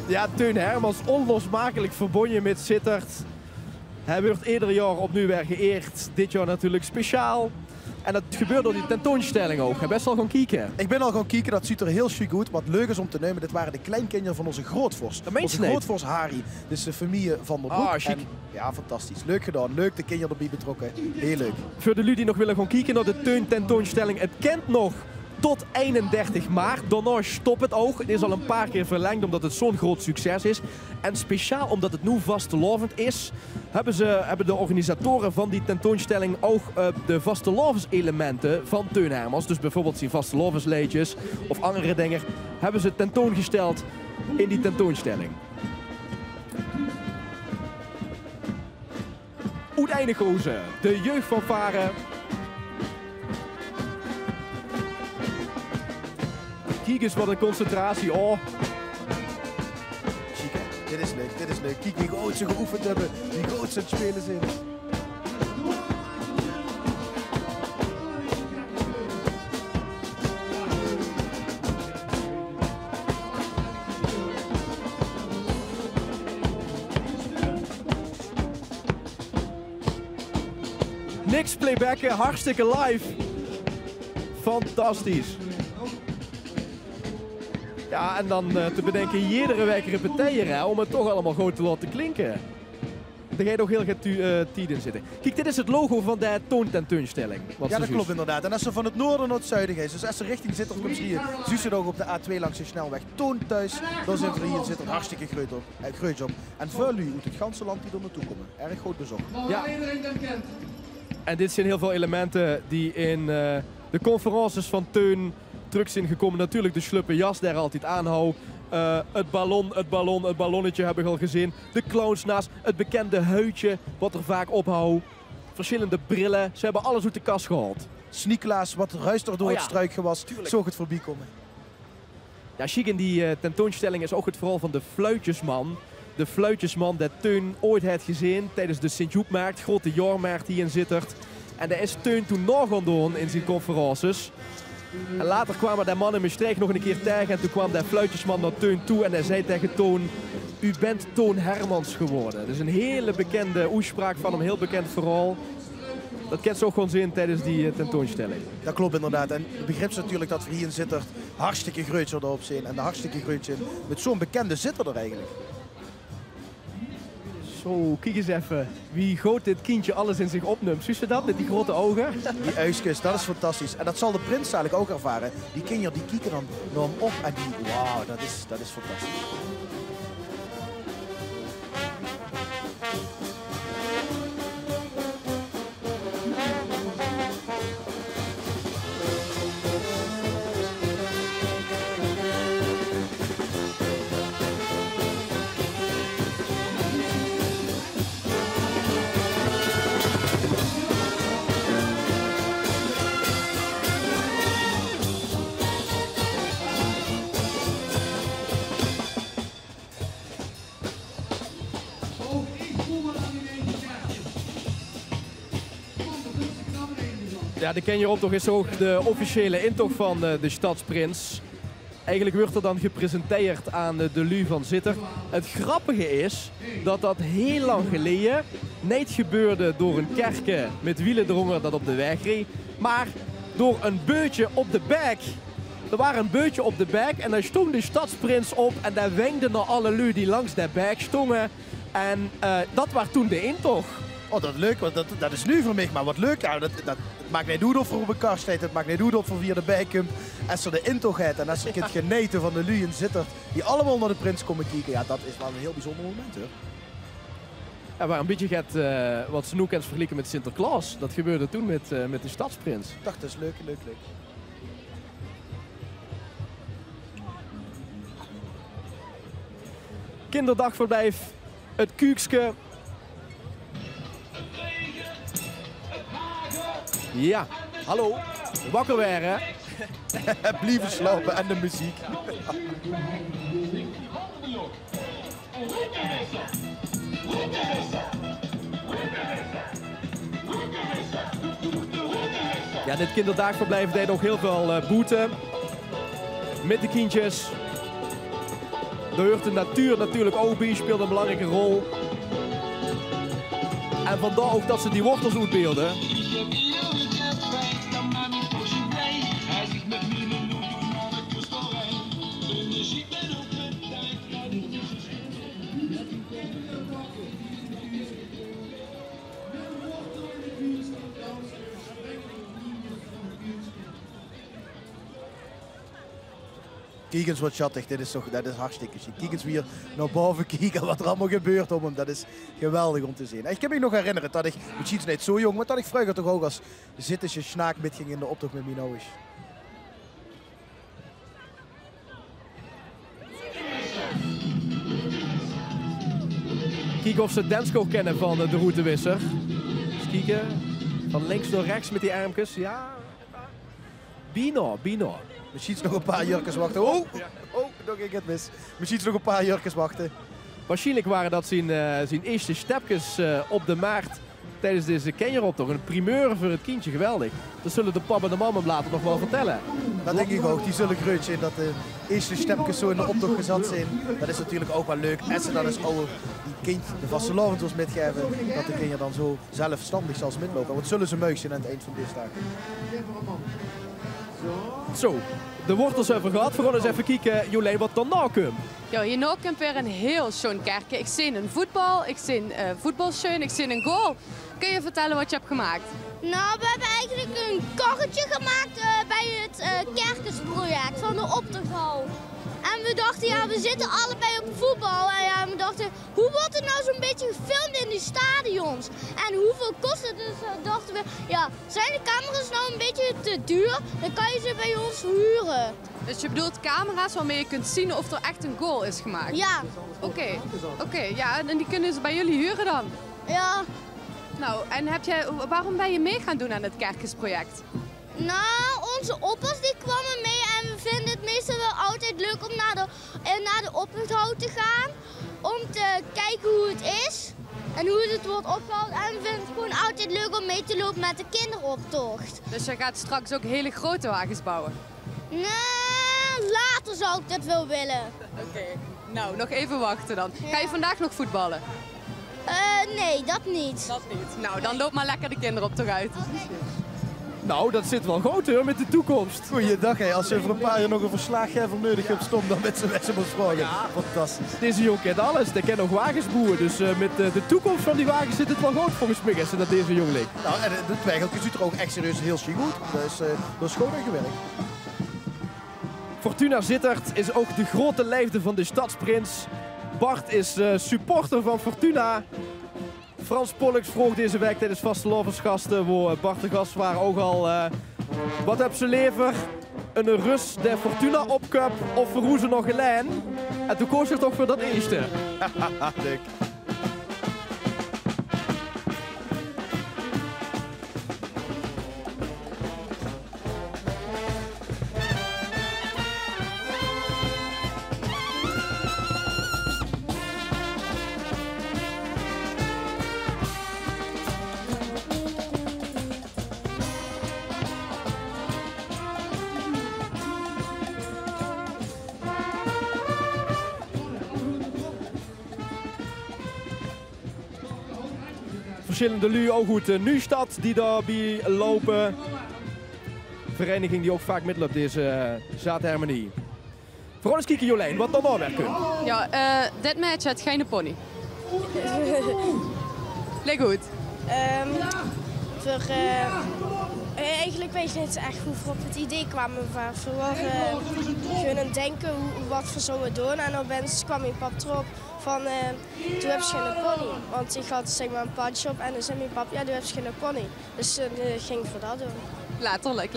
Ja, Teun Hermans, onlosmakelijk verbonden met Sittard. Hij wordt ieder jaar opnieuw weer geëerd. Dit jaar natuurlijk speciaal. En dat gebeurt door die tentoonstelling ook. Ga best wel gaan kijken. Ik ben al gaan kijken, dat ziet er heel chic uit. Wat leuk is om te nemen, dit waren de kleinkinderen van onze grootvorst. Onze grootvorst Harry. Dus de familie van der Broek. Ah, chic. En, ja, fantastisch. Leuk gedaan. Leuk de kinderen erbij betrokken. Heel leuk. Voor de lui die nog willen gaan kijken naar de Teun tentoonstelling. Het kent nog tot 31 maart. Daarna stopt het ook. Het is al een paar keer verlengd omdat het zo'n groot succes is. En speciaal omdat het nu vastelovend is, hebben de organisatoren van die tentoonstelling ook de vastelovenselementen van Teun Hermans, dus bijvoorbeeld zijn vastelovensliedjes of andere dingen, hebben ze tentoongesteld in die tentoonstelling. Oud-Eindhoven, de jeugdfanfare. Kijk eens wat een concentratie. Oh. Chic, hè? Dit is leuk, dit is leuk. Kijk wie groot ze geoefend hebben, wie groot ze aan het spelen zijn. Niks playbacken, hartstikke live. Fantastisch. Ja, en dan te bedenken, iedere week repeteren hè, om het toch allemaal goed te laten klinken. Daar ga je nog heel veel tijd in zitten. Kijk, dit is het logo van de toontentoonstelling. Ja, dat klopt inderdaad. En als ze van het noorden naar het zuiden gaan, dus als ze richting Sittard komt, zie je Zuidelijk op de A2 langs de snelweg Toon thuis. Dan zit er hier in Sittard hartstikke groot op. En voor u uit het ganse land die er naartoe komen. Erg goed bezocht. Ja. En dit zijn heel veel elementen die in de conferences van Teun terug zijn gekomen. Natuurlijk de sluppe jas daar altijd aanhoud. Het ballonnetje heb ik al gezien. De clowns naast, het bekende huidje wat er vaak ophoudt. Verschillende brillen, ze hebben alles uit de kast gehaald. Sneaklaas, wat ruist er door het struikgewas, zo het voorbij komen. Ja, chic in die tentoonstelling is ook het verhaal van de fluitjesman. De fluitjesman dat Teun ooit heeft gezien tijdens de Sint-Joepmarkt, grote jaarmarkt hier in Zittert. En daar is Teun toen nog gaan doen in zijn conferences. En later kwamen de mannen in Maastricht nog een keer tegen en toen kwam de fluitjesman naar Teun toe en hij zei tegen Toon: u bent Toon Hermans geworden. Dat is een hele bekende uitspraak van hem, heel bekend verhaal. Dat kent ze ook gewoon zien tijdens die tentoonstelling. Dat klopt inderdaad. En het begrip is natuurlijk dat we hier in Zittert hartstikke groot erop zijn. En de hartstikke groot zijn met zo'n bekende Zitter er eigenlijk. Zo, kijk eens even. Wie groot dit kindje alles in zich opneemt. Zie je dat met die grote ogen? Die uiskus, dat is fantastisch. En dat zal de prins eigenlijk ook ervaren. Die kinderen die kijken dan naar hem op en die, wauw, dat is fantastisch. Ja, de Kenjeroptocht is ook de officiële intocht van de Stadsprins. Eigenlijk wordt er dan gepresenteerd aan de Lu van Zitter. Het grappige is dat dat heel lang geleden niet gebeurde door een kerke met wielen eronder dat op de weg reed, maar door een beutje op de bek. Er waren een beutje op de bek en daar stond de Stadsprins op en daar wenkte naar alle lui die langs de bek stonden. En dat was toen de intocht. Oh, dat is leuk, want dat is nu voor mij, maar wat leuk. Ja, dat maakt niet uit of voor een karsttijd, het maakt niet uit of voor wie erbij komt. Als er de intocht heeft en als ik het geneten van de lui en Zitter, die allemaal naar de prins komen kijken, ja, dat is wel een heel bijzonder moment, hoor. Ja, waar een beetje gaat wat snoekens vergelijken met Sinterklaas. Dat gebeurde toen met de Stadsprins. Ik dacht, dat is leuk, leuk, leuk. Kinderdagverblijf, het Kuukske. Ja, hallo. Wakker weer, hè? Blijven slapen en de muziek. Ja, dit kinderdagverblijf deed nog heel veel boete. Met de kindjes. Daar hoort de natuur natuurlijk ook bij, speelt een belangrijke rol. En vandaar ook dat ze die wortels uitbeelden. Kijk eens wat schattig, dat is hartstikke chic. Kijk eens weer naar boven kijken wat er allemaal gebeurt om hem. Dat is geweldig om te zien. Ik kan me nog herinneren dat ik, misschien is niet zo jong, maar dat ik vroeger toch ook als zittersje snaak metging in de optocht met mijn ouders. Kijk of ze Densko kennen van de routewisser. Dus kijken, van links naar rechts met die armpjes. Ja, Bino. Misschien nog een paar jurkens wachten. Oh, nog ik het mis. Misschien nog een paar jurkens wachten. Waarschijnlijk waren dat zijn eerste stapjes op de markt tijdens deze Kenjeroptocht. Een primeur voor het kindje, geweldig. Dat zullen de papa en de mama later nog wel vertellen. Dat denk ik ook. Die zullen groot zijn dat de eerste stapjes zo in de optocht gezet zijn. Dat is natuurlijk ook wel leuk. En ze dan is ouder die kind de vastelavond metgeven. Dat de kinderen dan zo zelfstandig zal metlopen. Want zullen ze meug zijn aan het eind van deze dag. Zo, de wortels hebben we gehad. We gaan eens even kijken, Jolijn, wat daarna komt. Ja, hierna komt weer een heel schoon kerkje. Ik zie een voetbal, ik zie een voetbalscheun, ik zie een goal. Kun je vertellen wat je hebt gemaakt? Nou, we hebben eigenlijk een karretje gemaakt bij het kerkensproject van de optochthal. En we we dachten, ja, we zitten allebei op voetbal. En ja, we dachten, hoe wordt het nou zo'n beetje gefilmd in die stadions? En hoeveel kost het? Dus dachten we, ja, zijn de camera's nou een beetje te duur? Dan kan je ze bij ons huren. Dus je bedoelt camera's waarmee je kunt zien of er echt een goal is gemaakt? Ja. Oké, ja, en die kunnen ze bij jullie huren dan? Ja. Nou, en waarom ben je mee gaan doen aan het Kerkensproject? Nou, onze oppas die kwamen mee en we vinden het meestal wel altijd leuk om naar de oponthoud te gaan. Om te kijken hoe het is en hoe het wordt opgehaald. En we vinden het gewoon altijd leuk om mee te lopen met de kinderoptocht. Dus je gaat straks ook hele grote wagens bouwen? Nee, later zou ik dat wel willen. Oké, nou, nog even wachten dan. Ga je vandaag nog voetballen? Nee, dat niet. Dat niet. Nou, dan loop maar lekker de kinderoptocht uit. Nou, dat zit wel goed hoor, met de toekomst. Goeiedag, hè. Als je voor een paar jaar nog een verslaggever nodig hebt, stom dan met z'n besproken. Ja. Fantastisch. Deze jongen kent alles, hij kent nog wagens boeren. Dus met de toekomst van die wagens zit het wel goed volgens mij, dat deze jongen ligt. Nou, en de twijgeltje ziet er ook echt serieus heel chic goed. Dus dat is gewoon gewerkt. Fortuna Sittard is ook de grote lijfde van de stadsprins. Bart is supporter van Fortuna. Frans Pollux vroeg deze week tijdens vastelovensgasten, waar Bart de gast waren, ook al wat heb ze liever? Een Rus de Fortuna opcup of verroezen nog een lijn? En toen koos je toch voor dat eerste. Leuk. Verschillende lui ook goed. Nuestad die daarbij lopen. Vereniging die ook vaak mitloopt deze zaterdag. Vooral eens kijken Jolijn, wat dan werken? Ja, dit match had geen pony. Leek goed. Eigenlijk weet je niet echt hoe we op het idee kwamen. We waren gewoon aan het denken wat we zouden doen. En opeens kwam mijn pap erop van, toen heb je geen pony. Want ik had zeg maar een padshop en dan zei mijn pap, ja, toen heb je geen pony. Dus ging ik voor dat doen. Laterlijk.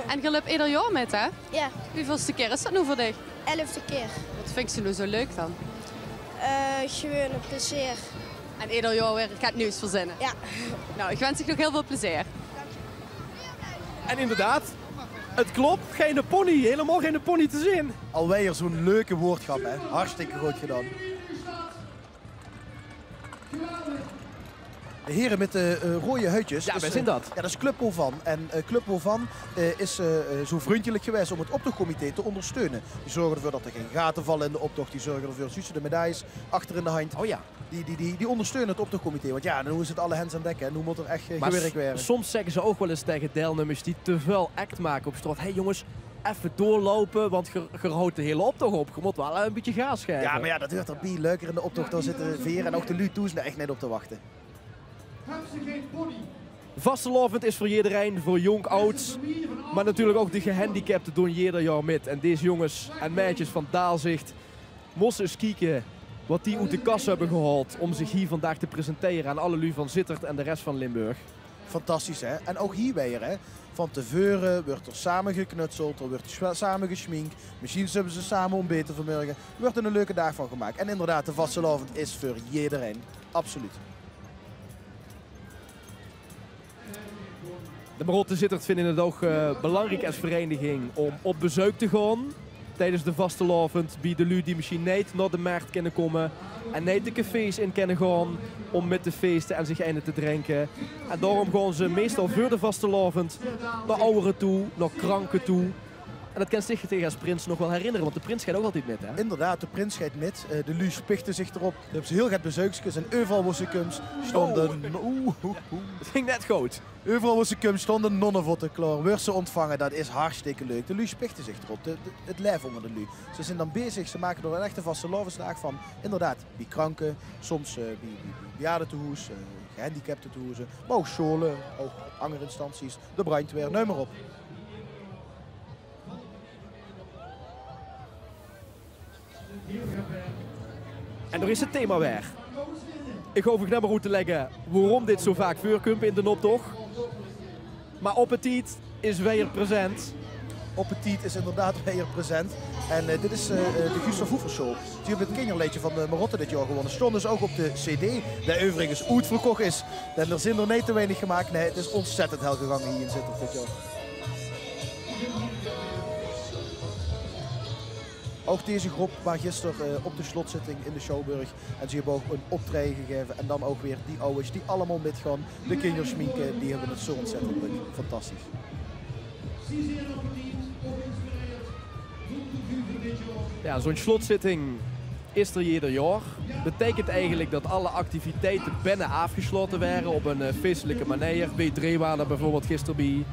En je loopt ieder jaar met, hè? Ja, Hoeveelste keer is dat nu voor dich? 11e keer. Wat vind je nu zo leuk dan? Gewoon een plezier. En ieder jaar weer gaat nieuws verzinnen. Ja. Nou, ik wens je nog heel veel plezier. En inderdaad, het klopt, geen pony, helemaal geen pony te zien. Alweer zo'n leuke woordgrap, hè. Hartstikke goed gedaan. De heren met de rode huidjes. Ja, wij zijn dat. Ja, dat is Club Ovan. En Club Ovan is zo vriendelijk geweest om het optochtcomité te ondersteunen. Die zorgen ervoor dat er geen gaten vallen in de optocht. Die zorgen ervoor dat de medailles achter in de hand. Oh ja. Die ondersteunen het optochtcomité. Want ja, dan is het alle hands aan dek. En nu moet er echt gewerkt worden. Soms zeggen ze ook wel eens tegen deelnemers die te veel act maken op straat. Hé jongens, even doorlopen, want je houdt de hele optocht op. Je moet wel een beetje gas geven. Ja, maar ja, dat hoort erbij. Leuker in de optocht. Daar zitten Veer en ook de Lu toe zijn er echt net op te wachten. Vastelovend is voor iedereen, voor jong, oud. Maar natuurlijk ook de gehandicapten doen ieder jaar met. En deze jongens en meisjes van Daalzicht moesten eens kijken wat die uit de kast hebben gehaald om zich hier vandaag te presenteren aan alle lui van Sittard en de rest van Limburg. Fantastisch, hè? En ook hier weer, hè? Van tevoren wordt er samen geknutseld, er wordt samen geschminkt. Misschien zullen ze samen ontbeten vanmorgen. Er wordt er een leuke dag van gemaakt. En inderdaad, de vastelovend is voor iedereen. Absoluut. De Marotte Sittard vinden het ook belangrijk als vereniging om op bezoek te gaan. Tijdens de vastelovend bij de lui die misschien niet naar de markt kunnen komen. En niet de cafés in kunnen gaan om met te feesten en zich een te drinken. En daarom gaan ze meestal voor de vastelovend naar ouderen toe, naar kranken toe. En dat kan zich tegen als prins nog wel herinneren, want de prins gaat ook altijd met, hè? Inderdaad, de prins gaat met. De lui spichten zich erop. Daar hebben ze heel gaat bezoekjes en overal waar ze komt stonden... Dat ging net goed. Overal waar ze komt stonden nonnenvotten klaar. Wordt ze ontvangen, dat is hartstikke leuk. De lui spichten zich erop, het lijf onder de lui. Ze zijn dan bezig, ze maken er een echte vastelovensdag van. Inderdaad, bij kranken, soms bij bejaardentehuis, gehandicaptentehuizen. Maar ook scholen, ook andere instanties, de brandweer, neem maar op. En er is het thema weer. Ik hoef ik net maar uit te leggen waarom dit zo vaak voorkomt in de optocht. Maar Oppetit is weer present. Oppetit is inderdaad weer present. En dit is de Gustav Hoefer Show. Die hebben het kinderliedje van Marotte dit jaar gewonnen. Stond dus ook op de CD, die overigens uitverkocht is. En er zijn er niet te weinig gemaakt. Nee, het is ontzettend hel gegangen hier in Sittard dit jaar. Ook deze groep was gisteren op de slotzitting in de Schouwburg. En ze hebben ook een optreden gegeven. En dan ook weer die ouders die allemaal metgaan. De kinderschminken, die hebben het zo ontzettend leuk. Fantastisch. Ja, zo'n slotzitting is er ieder jaar. Betekent eigenlijk dat alle activiteiten binnen afgesloten waren op een feestelijke manier. Bij Dreewaarden bijvoorbeeld gisteren bij.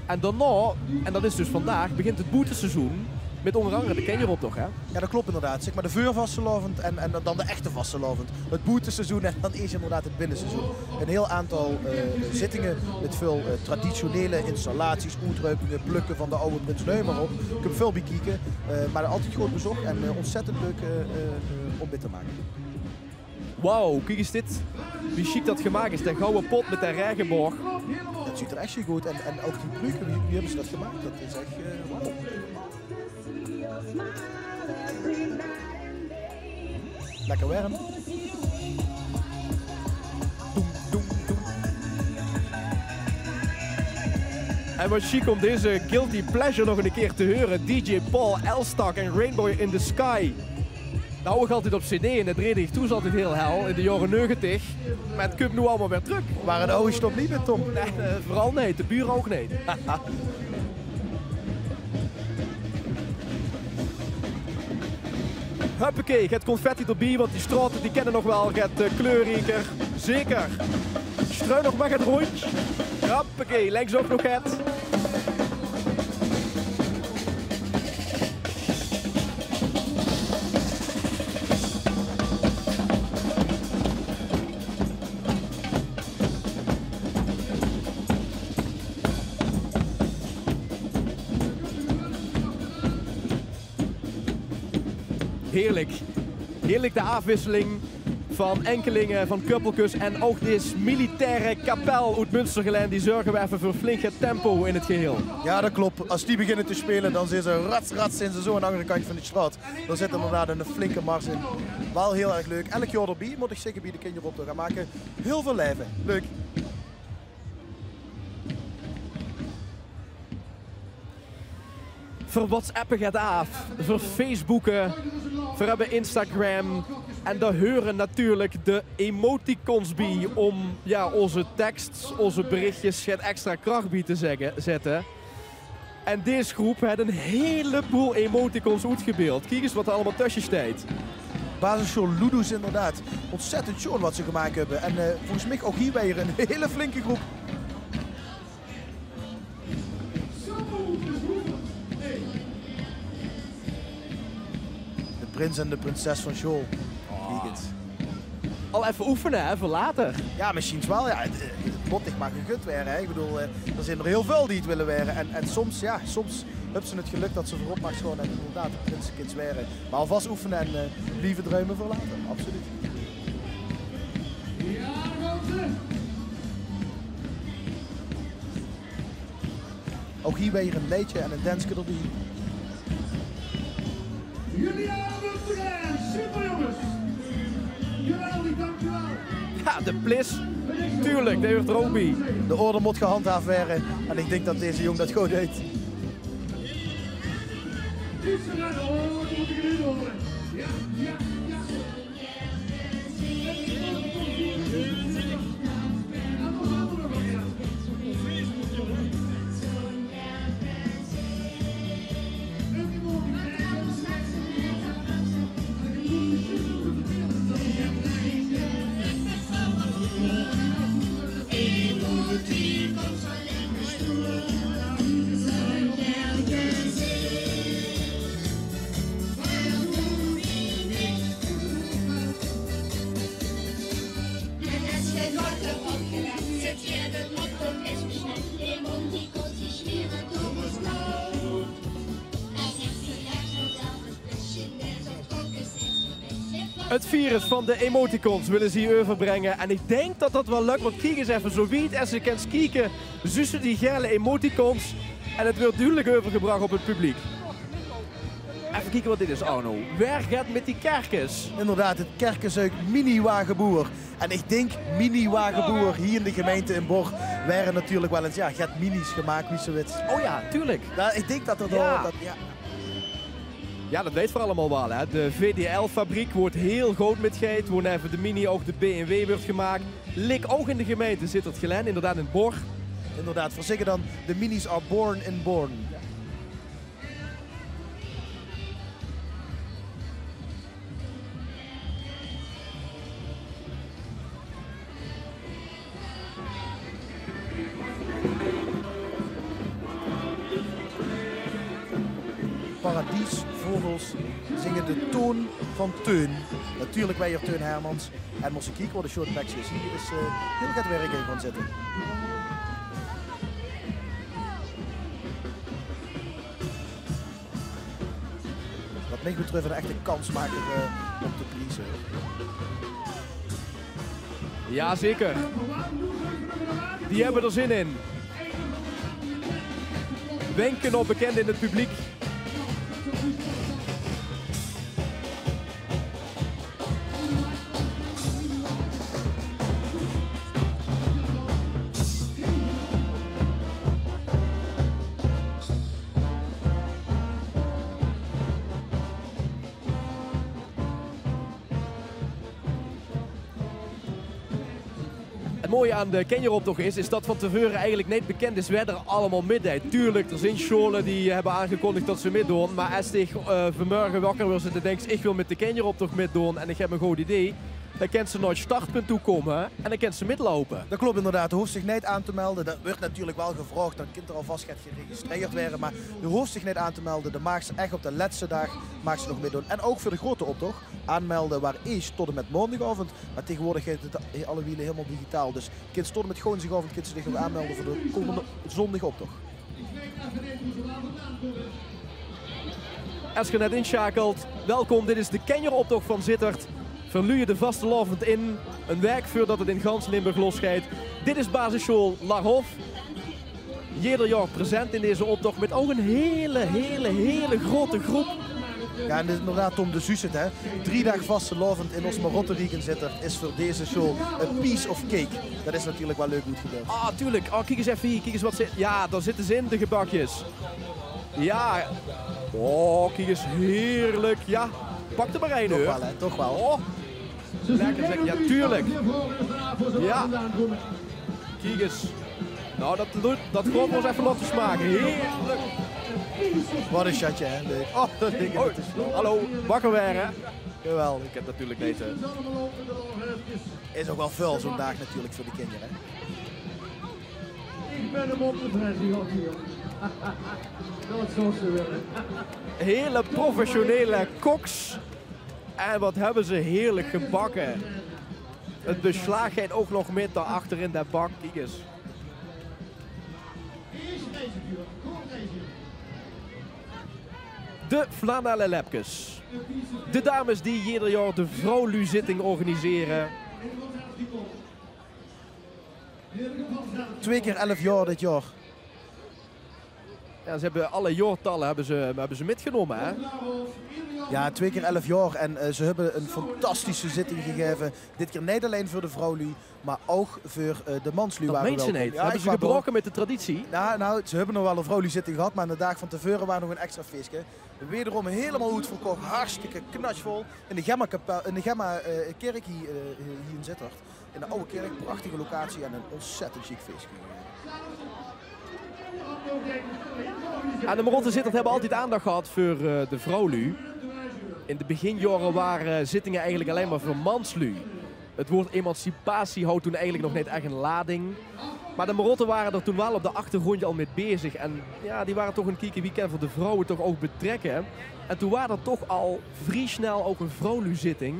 En daarna, en dat is dus vandaag, begint het boeteseizoen. Met onder andere de kinderoptocht, hè? Ja, dat klopt inderdaad. Zeg maar de vuurvastelavond en dan de echte vastelavond. Het boeteseizoen en dan is inderdaad het binnenseizoen. Een heel aantal zittingen met veel traditionele installaties, uitruipingen, plukken van de oude Prins Neumer op. Ik heb veel bekijken, maar altijd goed bezocht en ontzettend leuk om dit te maken. Wauw, kijk eens dit. Wie chic dat gemaakt is. De gouden pot met de regenboog. Het ziet er echt goed uit en ook die plukken, wie hebben ze dat gemaakt? Dat is echt wauw. Lekker warm. En wat chic om deze Guilty Pleasure nog een keer te horen. DJ Paul Elstak en Rainbow in the Sky. Nou, ik altijd op CD en het reden toen altijd heel hel in de jaren 90. Maar het komt nu allemaal weer terug. Maar een oude stop niet met Tom. Nee, vooral nee, de buren ook niet. Huppakee, het confetti erbij, want die straten die kennen nog wel het kleurrijker. Zeker. Struin nog maar het rondje. Huppakee, links ook nog het. Heerlijk. Heerlijk de afwisseling van enkelingen, van kuppelkus en ook deze militaire kapel uit Münstergelen. Die zorgen we even voor flink tempo in het geheel. Ja, dat klopt. Als die beginnen te spelen, dan zijn ze rats zijn ze zo aan de andere kant van de straat. Dan zit er inderdaad een flinke mars in. Wel heel erg leuk. Elk jaar erbij moet ik zeker bij de kinderen op te gaan maken. Heel veel lijven. Leuk. Voor WhatsAppen gaat af, voor Facebooken, voor hebben Instagram. En daar horen natuurlijk de emoticons bij om ja, onze tekst, onze berichtjes het extra kracht bij te zetten. En deze groep heeft een heleboel emoticons uitgebeeld. Kijk eens wat er allemaal tussen staat. Basisschool Ludus inderdaad. Ontzettend schoon wat ze gemaakt hebben. En volgens mij ook hier weer een hele flinke groep. Prins en de prinses van School. Al even oefenen, hè, voor later. Ja, misschien wel. Ja, het bottig mag gegund werden. Hè. Ik bedoel, er zijn er heel veel die het willen werden. En soms, ja, soms hebben ze het geluk dat ze voorop mag gewoon en inderdaad de prinsenkids werden. Maar alvast oefenen en liever druimen voor later. Absoluut. Ook hier weer een liedje en een dansje erbij. Jullie super jongens. Geweldig, dankjewel. Ja, de plis. Tuurlijk, de hoort er ook bij. De orde moet gehandhaafd werden. En ik denk dat deze jong dat goed deed. Het virus van de emoticons willen ze hier overbrengen. En ik denk dat dat wel lukt, want kijk eens even zo wiet als je kan kijken. Zussen die gele emoticons. En het wordt duidelijk overgebracht op het publiek. Even kijken wat dit is, Arno. Waar gaat met die kerkens? Inderdaad, het kerkenzuik mini-wagenboer. En ik denk mini-wagenboer hier in de gemeente in Bor waren natuurlijk wel eens, ja, gaat minis gemaakt, wie ze weet. Oh ja, tuurlijk. Nou, ik denk dat er Ja. ja. Ja, dat weet voor allemaal wel. Hè. De VDL-fabriek wordt heel groot met geit. Waar even de Mini ook de BMW wordt gemaakt. Lik ook in de gemeente zit het gelen, inderdaad in Bor. Inderdaad, verzekeren dan, de minis are born in Born. Paradiesvogels zingen de toon van Teun. Natuurlijk wij hier Teun Hermans. En onze kiek worden short backs is. Hier is heel goed werk in gaan zitten. Wat mij betreft een echte kansmaker om te pleasen. Ja, zeker. Die hebben er zin in. Wenken op bekend in het publiek. Het mooie aan de Kenjeroptocht is dat van tevoren eigenlijk niet bekend is wie er allemaal meedeed. Tuurlijk, er zijn scholen die hebben aangekondigd dat ze meedoen. Maar als ik vanmorgen wakker wil zitten en denkt, ik wil met de Kenjeroptocht meedoen en ik heb een goed idee. Dan kan ze naar het startpunt toe komen en dan kan ze midlopen. Dat klopt inderdaad, je hoeft zich niet aan te melden. Dat wordt natuurlijk wel gevraagd dat kind er alvast gaat geregistreerd worden. Maar je hoeft zich niet aan te melden. Dan mag ze echt op de laatste dag mag ze nog meedoen. En ook voor de grote optocht aanmelden waar is tot en met maandagavond. Maar tegenwoordig gaat het alle wielen helemaal digitaal. Dus kind tot en met Goonsdagavond kind ze zich nog aanmelden voor de komende zondagoptocht. Als je net inschakelt, welkom. Dit is de Kenjeroptocht van Sittard. Verluie de vastelavond in. Een week voordat het in gans Limburg losgaat. Dit is basisschool Larhof. Ieder jaar present in deze optocht met ook een hele grote groep. Ja, en dit is inderdaad Tom de Zuset, hè. 3 dagen vastelavond in ons Marotterieken Sittard is voor deze show een piece of cake. Dat is natuurlijk wel leuk goed gebeurd. Ah, tuurlijk. Oh, kijk eens even hier. Kijk eens wat ze... Ja, daar zitten ze in, de gebakjes. Ja. Oh, kijk eens. Heerlijk. Ja. Pak er maar één, Toch hoor. wel, hè. Toch wel. Oh. Lekker zeg. Ja, tuurlijk. Ja. Kijk eens. Nou, dat gewoon ons even laten smaken. Heerlijk. Wat een chatje, hè. Leuk. Oh, dat ding is te snel. Hallo, wakker weer. Geweldig. Ik heb natuurlijk niet. Is ook wel veel zo'n dag natuurlijk voor de kinderen, hè. Ik ben hem op de pressie, ook hier. Dat zou ze willen. Hele professionele koks. En wat hebben ze heerlijk gebakken. Het beslag gaat ook nog met daarachter in de bak. Kijk eens. De flanellen lepkes. De dames die ieder jaar de vrouwlu-zitting organiseren. 2 keer 11 jaar dit jaar. Ja, ze hebben alle jaartallen hebben ze metgenomen, hè? Ja, 2 keer 11 jaar en ze hebben een fantastische zitting gegeven. Dit keer niet alleen voor de vrouwlu, maar ook voor de manslu. Dat meent ze niet. Hebben ze gebroken met de traditie? Ja, nou, ze hebben nog wel een vrouwlu zitting gehad, maar aan de dag van tevoren waren nog een extra feestje. Wederom helemaal goed verkocht, hartstikke knatschvol. In de Gemma kerk hier in Sittard. In de oude kerk, prachtige locatie en een ontzettend chic feestje. Ja, de Marotten Sittard hebben altijd aandacht gehad voor de vrouwlu. In de beginjaren waren zittingen eigenlijk alleen maar voor manslu. Het woord emancipatie houdt toen eigenlijk nog niet echt een lading. Maar de Marotten waren er toen wel op de achtergrondje al mee bezig. En ja, die waren toch een kieke weekend voor de vrouwen toch ook betrekken. En toen waren er toch al vrij snel ook een vrouwlu-zitting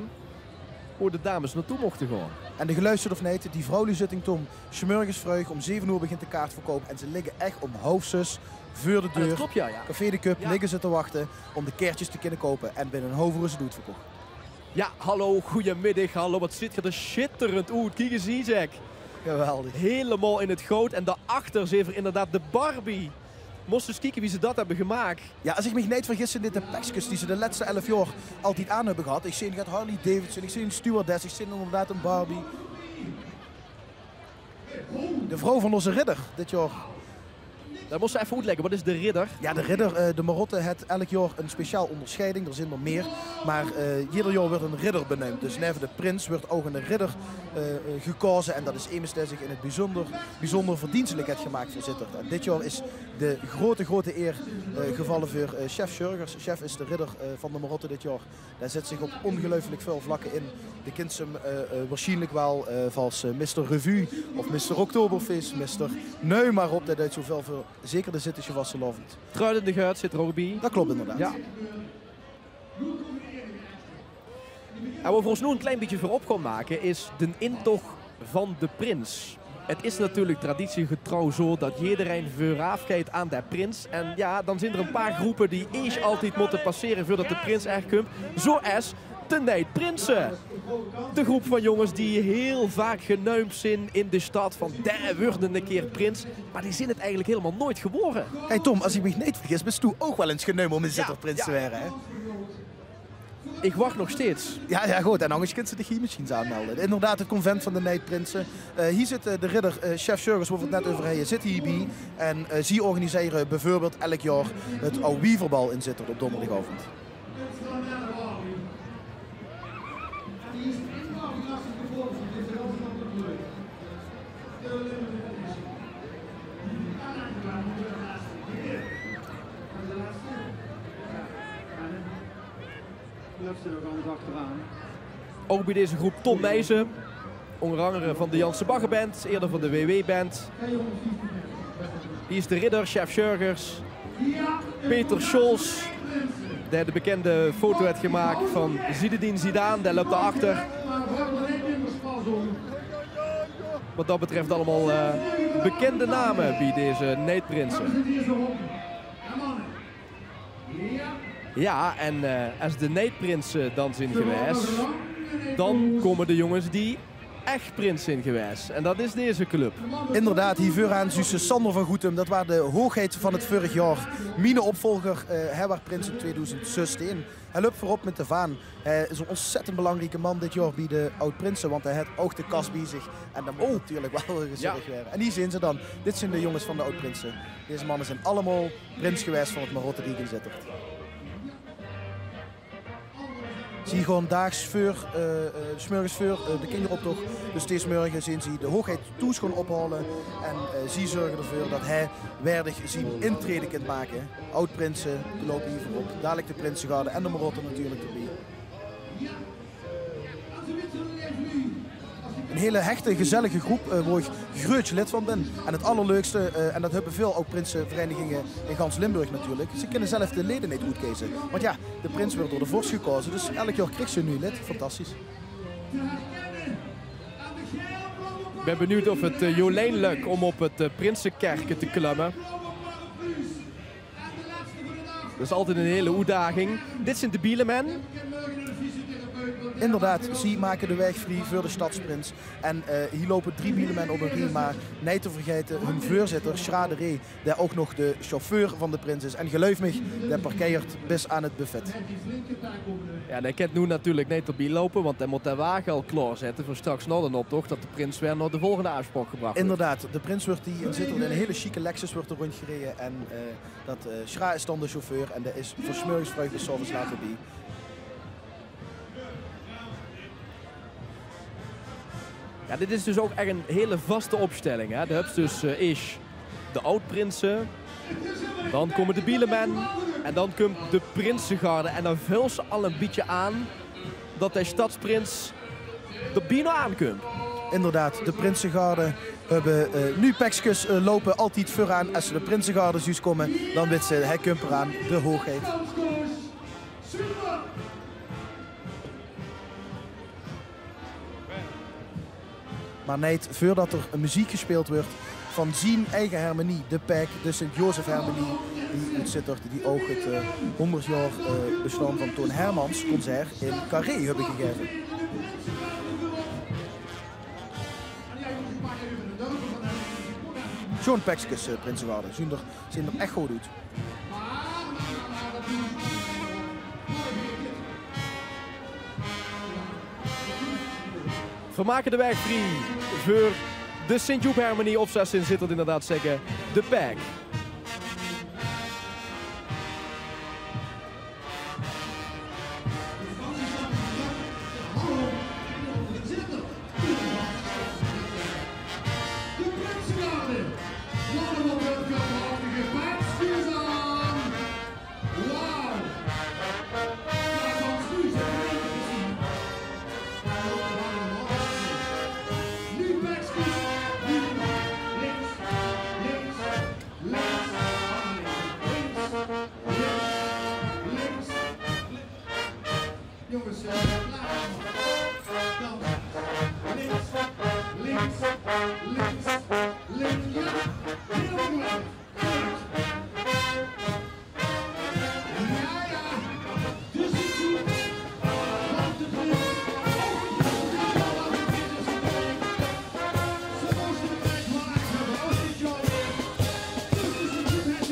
waar de dames naartoe mochten gaan. En de geluisterd of niet, die vrouwlu-zitting, Tom, 's morgens vroeg om 7 uur begint de kaartverkoop. En ze liggen echt om half 6 voor de deur. Dat klopt, ja. Café de Cup Ja. liggen ze te wachten om de kaartjes te kunnen kopen. En binnen een half uur is het doet verkocht. Ja, hallo, goedemiddag, hallo, wat ziet je er schitterend uit. Kijk eens hier, zeg. Geweldig. Helemaal in het goud en daarachter zit er inderdaad de Barbie. Moest eens kijken wie ze dat hebben gemaakt. Ja, als ik me niet vergis, zijn dit de pakjes die ze de laatste 11 jaar altijd aan hebben gehad. Ik zie een Harley Davidson, ik zie een stewardess, ik zie inderdaad een Barbie. De vrouw van onze ridder dit jaar. Dat moest ze even uitleggen, wat is de ridder? Ja, de ridder, de Marotte, heeft elk jaar een speciaal onderscheiding. Er zijn er meer. Maar ieder jaar wordt een ridder benoemd. Dus neven de prins wordt ook een ridder gekozen. En dat is iemand die zich in het bijzonder verdienstelijkheid gemaakt voorzittert. En dit jaar is de grote eer gevallen voor chef Sjurgers. Chef is de ridder van de Marotte dit jaar. Daar zit zich op ongelooflijk veel vlakken in. De kent hem waarschijnlijk wel als Mr. Revue of Mr. Oktoberfest, Mr. Neu maar op. Dat uit zoveel voor zeker de zittetje vastelovend. Truiden de Guit zit er ook bij. Dat klopt inderdaad. Ja. En wat we ons nu een klein beetje voorop gaan maken is de intocht van de prins. Het is natuurlijk traditiegetrouw zo dat iedereen vooraf kijkt aan de prins. En ja, dan zijn er een paar groepen die eerst altijd moeten passeren voordat de prins echt komt. Zoals de Nijdprinsen. De groep van jongens die heel vaak genuimd zijn in de stad van daar worden een keer prins. Maar die zijn het eigenlijk helemaal nooit geworden. Hey Tom, als ik me niet vergis, bent u ook wel eens genomen om een zitterprins te worden, hè? Ik wacht nog steeds. Ja, goed. En anders kunt ze de G-machines aanmelden. Inderdaad, het convent van de Nijdprinsen. Hier zit de ridder, chef Sjurgers, waar we het net over hebben, zit hierbij. En zij organiseren bijvoorbeeld elk jaar het oude Wieverbal in Zittert op donderdagavond. Ook bij deze groep Tom Nijzen, onder andere van de Janse Baggerband, eerder van de WW-band. Die is de ridder, chef Sjurgers. Peter Scholz, die de bekende foto heeft gemaakt van Zinedine Zidane, die loopt daarachter. Wat dat betreft allemaal bekende namen bij deze Nijdprinsen. Ja, en als de Nijdprinsen dan zijn geweest, dan komen de jongens die echt prins zijn geweest. En dat is deze club. Inderdaad, hier vooraan zussen Sander van Goetem. Dat was de hoogheid van het vorig jaar. Mine opvolger, hij was prins in 2016. Hij loopt voorop met de vaan. Hij is een ontzettend belangrijke man dit jaar bij de oud-prinsen. Want hij heeft ook de kas bij zich. En dat moet natuurlijk wel gezellig worden. En hier zien ze dan. Dit zijn de jongens van de oud-prinsen. Deze mannen zijn allemaal prins geweest van het Marotte Riegen Zittert. Zie gewoon daags voor, smorgens voor de kinderoptocht. Dus deze morgen zien ze de hoogheid toes gewoon ophalen. En ze zorgen ervoor dat hij waardig zijn intrede kunt maken. Oud-prinsen lopen hier voorop. Dadelijk de Prinsengarde en de Marotte natuurlijk erbij. Een hele hechte, gezellige groep waar ik groot lid van ben. En het allerleukste, en dat hebben veel oud-prinsenverenigingen in gans Limburg natuurlijk. Ze kunnen zelf de leden niet uitkiezen. Want ja, de prins wordt door de vorst gekozen, dus elk jaar krijgt ze een nieuw lid. Fantastisch. Ik ben benieuwd of het Jolijn lukt om op het Prinsenkerken te klimmen. Dat is altijd een hele uitdaging. Dit zijn de Bielemen. Inderdaad, ze maken de weg vrij voor de stadsprins. En hier lopen 3 bielemen op een riem, maar niet te vergeten hun voorzitter, Schraderé, die ook nog de chauffeur van de prins is. En geloof me, die parkeert bis aan het buffet. Ja, hij kan nu natuurlijk niet erbij lopen, want hij moet de wagen al klaarzetten voor straks na de optocht dat de prins weer naar de volgende afspraak gebracht wordt. Inderdaad, de prins wordt die in Zittert in een hele chique Lexus wordt er rondgereden. En dat Schra is dan de chauffeur en dat is voor 's morgens vroeg de 's avonds later bij. Ja, dit is dus ook echt een hele vaste opstelling. Hè. Je hebt dus is de oud-prinsen, dan komen de Bielemen en dan komt de Prinsengarde. En dan vult ze al een beetje aan dat de stadsprins er bijna aankomt. Inderdaad, de Prinsengarde hebben nu pekjes lopen altijd vooraan. Als ze de Prinsengarde juist komen, dan weet ze hij komt eraan, de hoogheid. Maar niet voordat er muziek gespeeld wordt, van zijn eigen harmonie, de PEC, de Sint-Jozef harmonie, die uit Sittard, die ook het 100 jaar bestaan van Toon Hermans concert in Carré hebben gegeven. Zo'n Pekskes, Prinsenwaarde, zien er echt goed uit. We maken de weg vrij voor de Sint-Joep Harmonie, of zoals Sint-Sittard inderdaad zeggen, de PEC. Jongens, links, links, links, links, ja, heel goed. Ja, ja, dus niet toe. Laat de bril. Ze moesten het echt maken, ook dit jaar weer. Dus is het goed, het weer.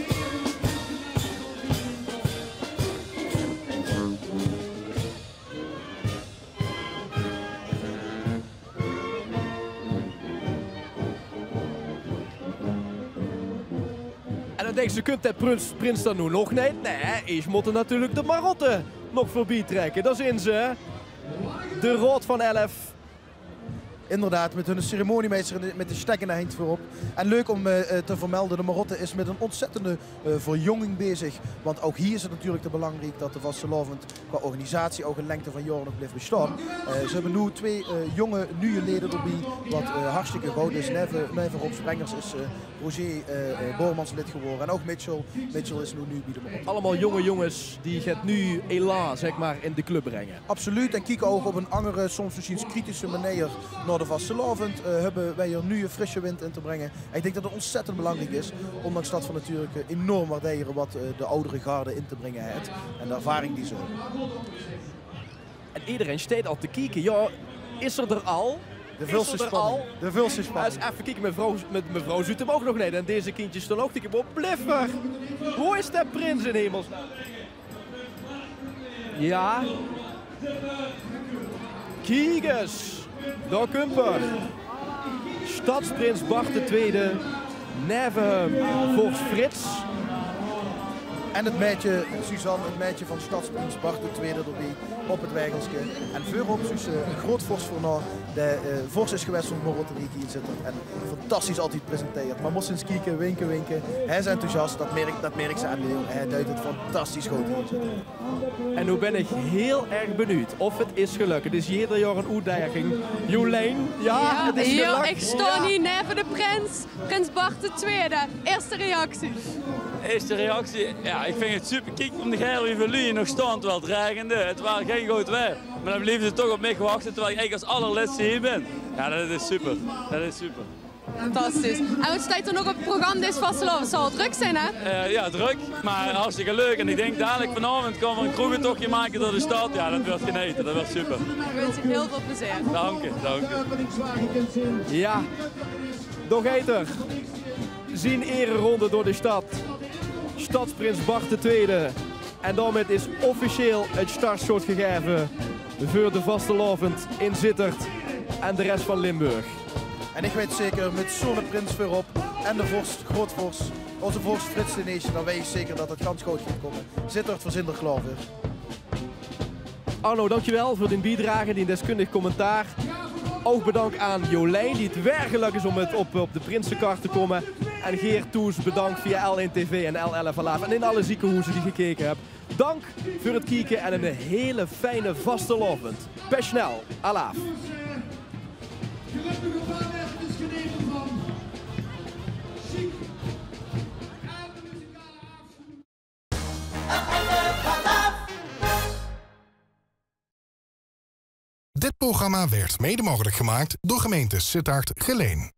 En dan denk je, kunt dat prins dan nu nog niet? Nee, ik moet er natuurlijk de Marotte nog voorbij trekken. Daar zijn ze. De Rood van 11. Inderdaad, met hun ceremoniemeester met de stek in de hand voorop. En leuk om te vermelden, de Marotte is met een ontzettende verjonging bezig. Want ook hier is het natuurlijk te belangrijk dat de Vastelavond qua organisatie ook een lengte van jaren nog blijft bestaan. Ze hebben nu 2 jonge, nieuwe leden erbij, wat hartstikke goed is. Neven Rob Sprengers is Roger Boormans lid geworden. En ook Mitchell. Mitchell is nu bij de Marotte. Allemaal jonge jongens die het nu elan, zeg maar, in de club brengen. Absoluut, en kijken ook op een andere, soms misschien kritische manier naar de Vastelavond. Hebben wij er nu een frisse wind in te brengen. En ik denk dat het ontzettend belangrijk is, ondanks dat we natuurlijk enorm waarderen wat de oudere garde in te brengen heeft. En de ervaring die ze hebben. En iedereen staat al te kijken. Ja, is er al? De vulse spanning. De vulse spanning. Eens even kijken, mevrouw zoet hem ook nog niet. En deze kindjes staan ook te op bliffer. Hoe is dat prins in hemels? Ja. Kiekers. Daar komt er. Stadsprins Bart II. Neven volgens Frits. En het meisje Suzanne, het meisje van Stadsprins Bart II erbij op het Weigelske. En voorop dus een groot vorst voor nou. De vorst is geweest van Marotte die hier zit. En fantastisch altijd presenteert. Maar moest eens kijken, winken, winken. Hij is enthousiast, dat merk ze aan Leeuw. Hij duidt het fantastisch goed hier zitten. En nu ben ik heel erg benieuwd of het is gelukt. Het is ieder jaar een uitdaging. Jolijn, ja, het is gelukt. Ik sta hier neven de prins, prins Bart II. Eerste reactie. Eerste reactie, ja, ik vind het super. Kijk om de geil van jullie nog stond wel, het regende. Het waren geen goed weer. Maar dan bleven ze toch op mij wachten terwijl ik eigenlijk als allerlaatste hier ben. Ja, dat is super. Dat is super. Fantastisch. En wat staat er nog op het programma deze Vastelavond? Zal het druk zijn, hè? Ja, druk, maar hartstikke leuk. En ik denk dadelijk vanavond kan we een kroegentochtje maken door de stad. Ja, dat wordt geneten. Dat wordt super. Ik wens je heel veel plezier. Dank je, dank je. Ja, nog eter. Zien ereronde door de stad. Stadsprins Bart II. En daarmee is officieel het startschot gegeven voor de Vastelavond in Sittard en de rest van Limburg. En ik weet zeker, met zo'n prins voorop en de vorst, grootvorst, onze vorst Frits de Nation, dan weet je zeker dat het kans goed gaat komen. Sittard verzint er klaar voor. Arno, dankjewel voor die bijdrage, die deskundig commentaar. Ook bedankt aan Jolijn, die het werkelijk is om het op de Prinsenkar te komen. En Geert Toes, bedankt via L1 TV en L11 Alaaf en in alle ziekenhuizen die gekeken hebben. Dank voor het kijken en een hele fijne Vastelavond. Pes snel, Alaaf. Dit programma werd mede mogelijk gemaakt door gemeente Sittard-Geleen.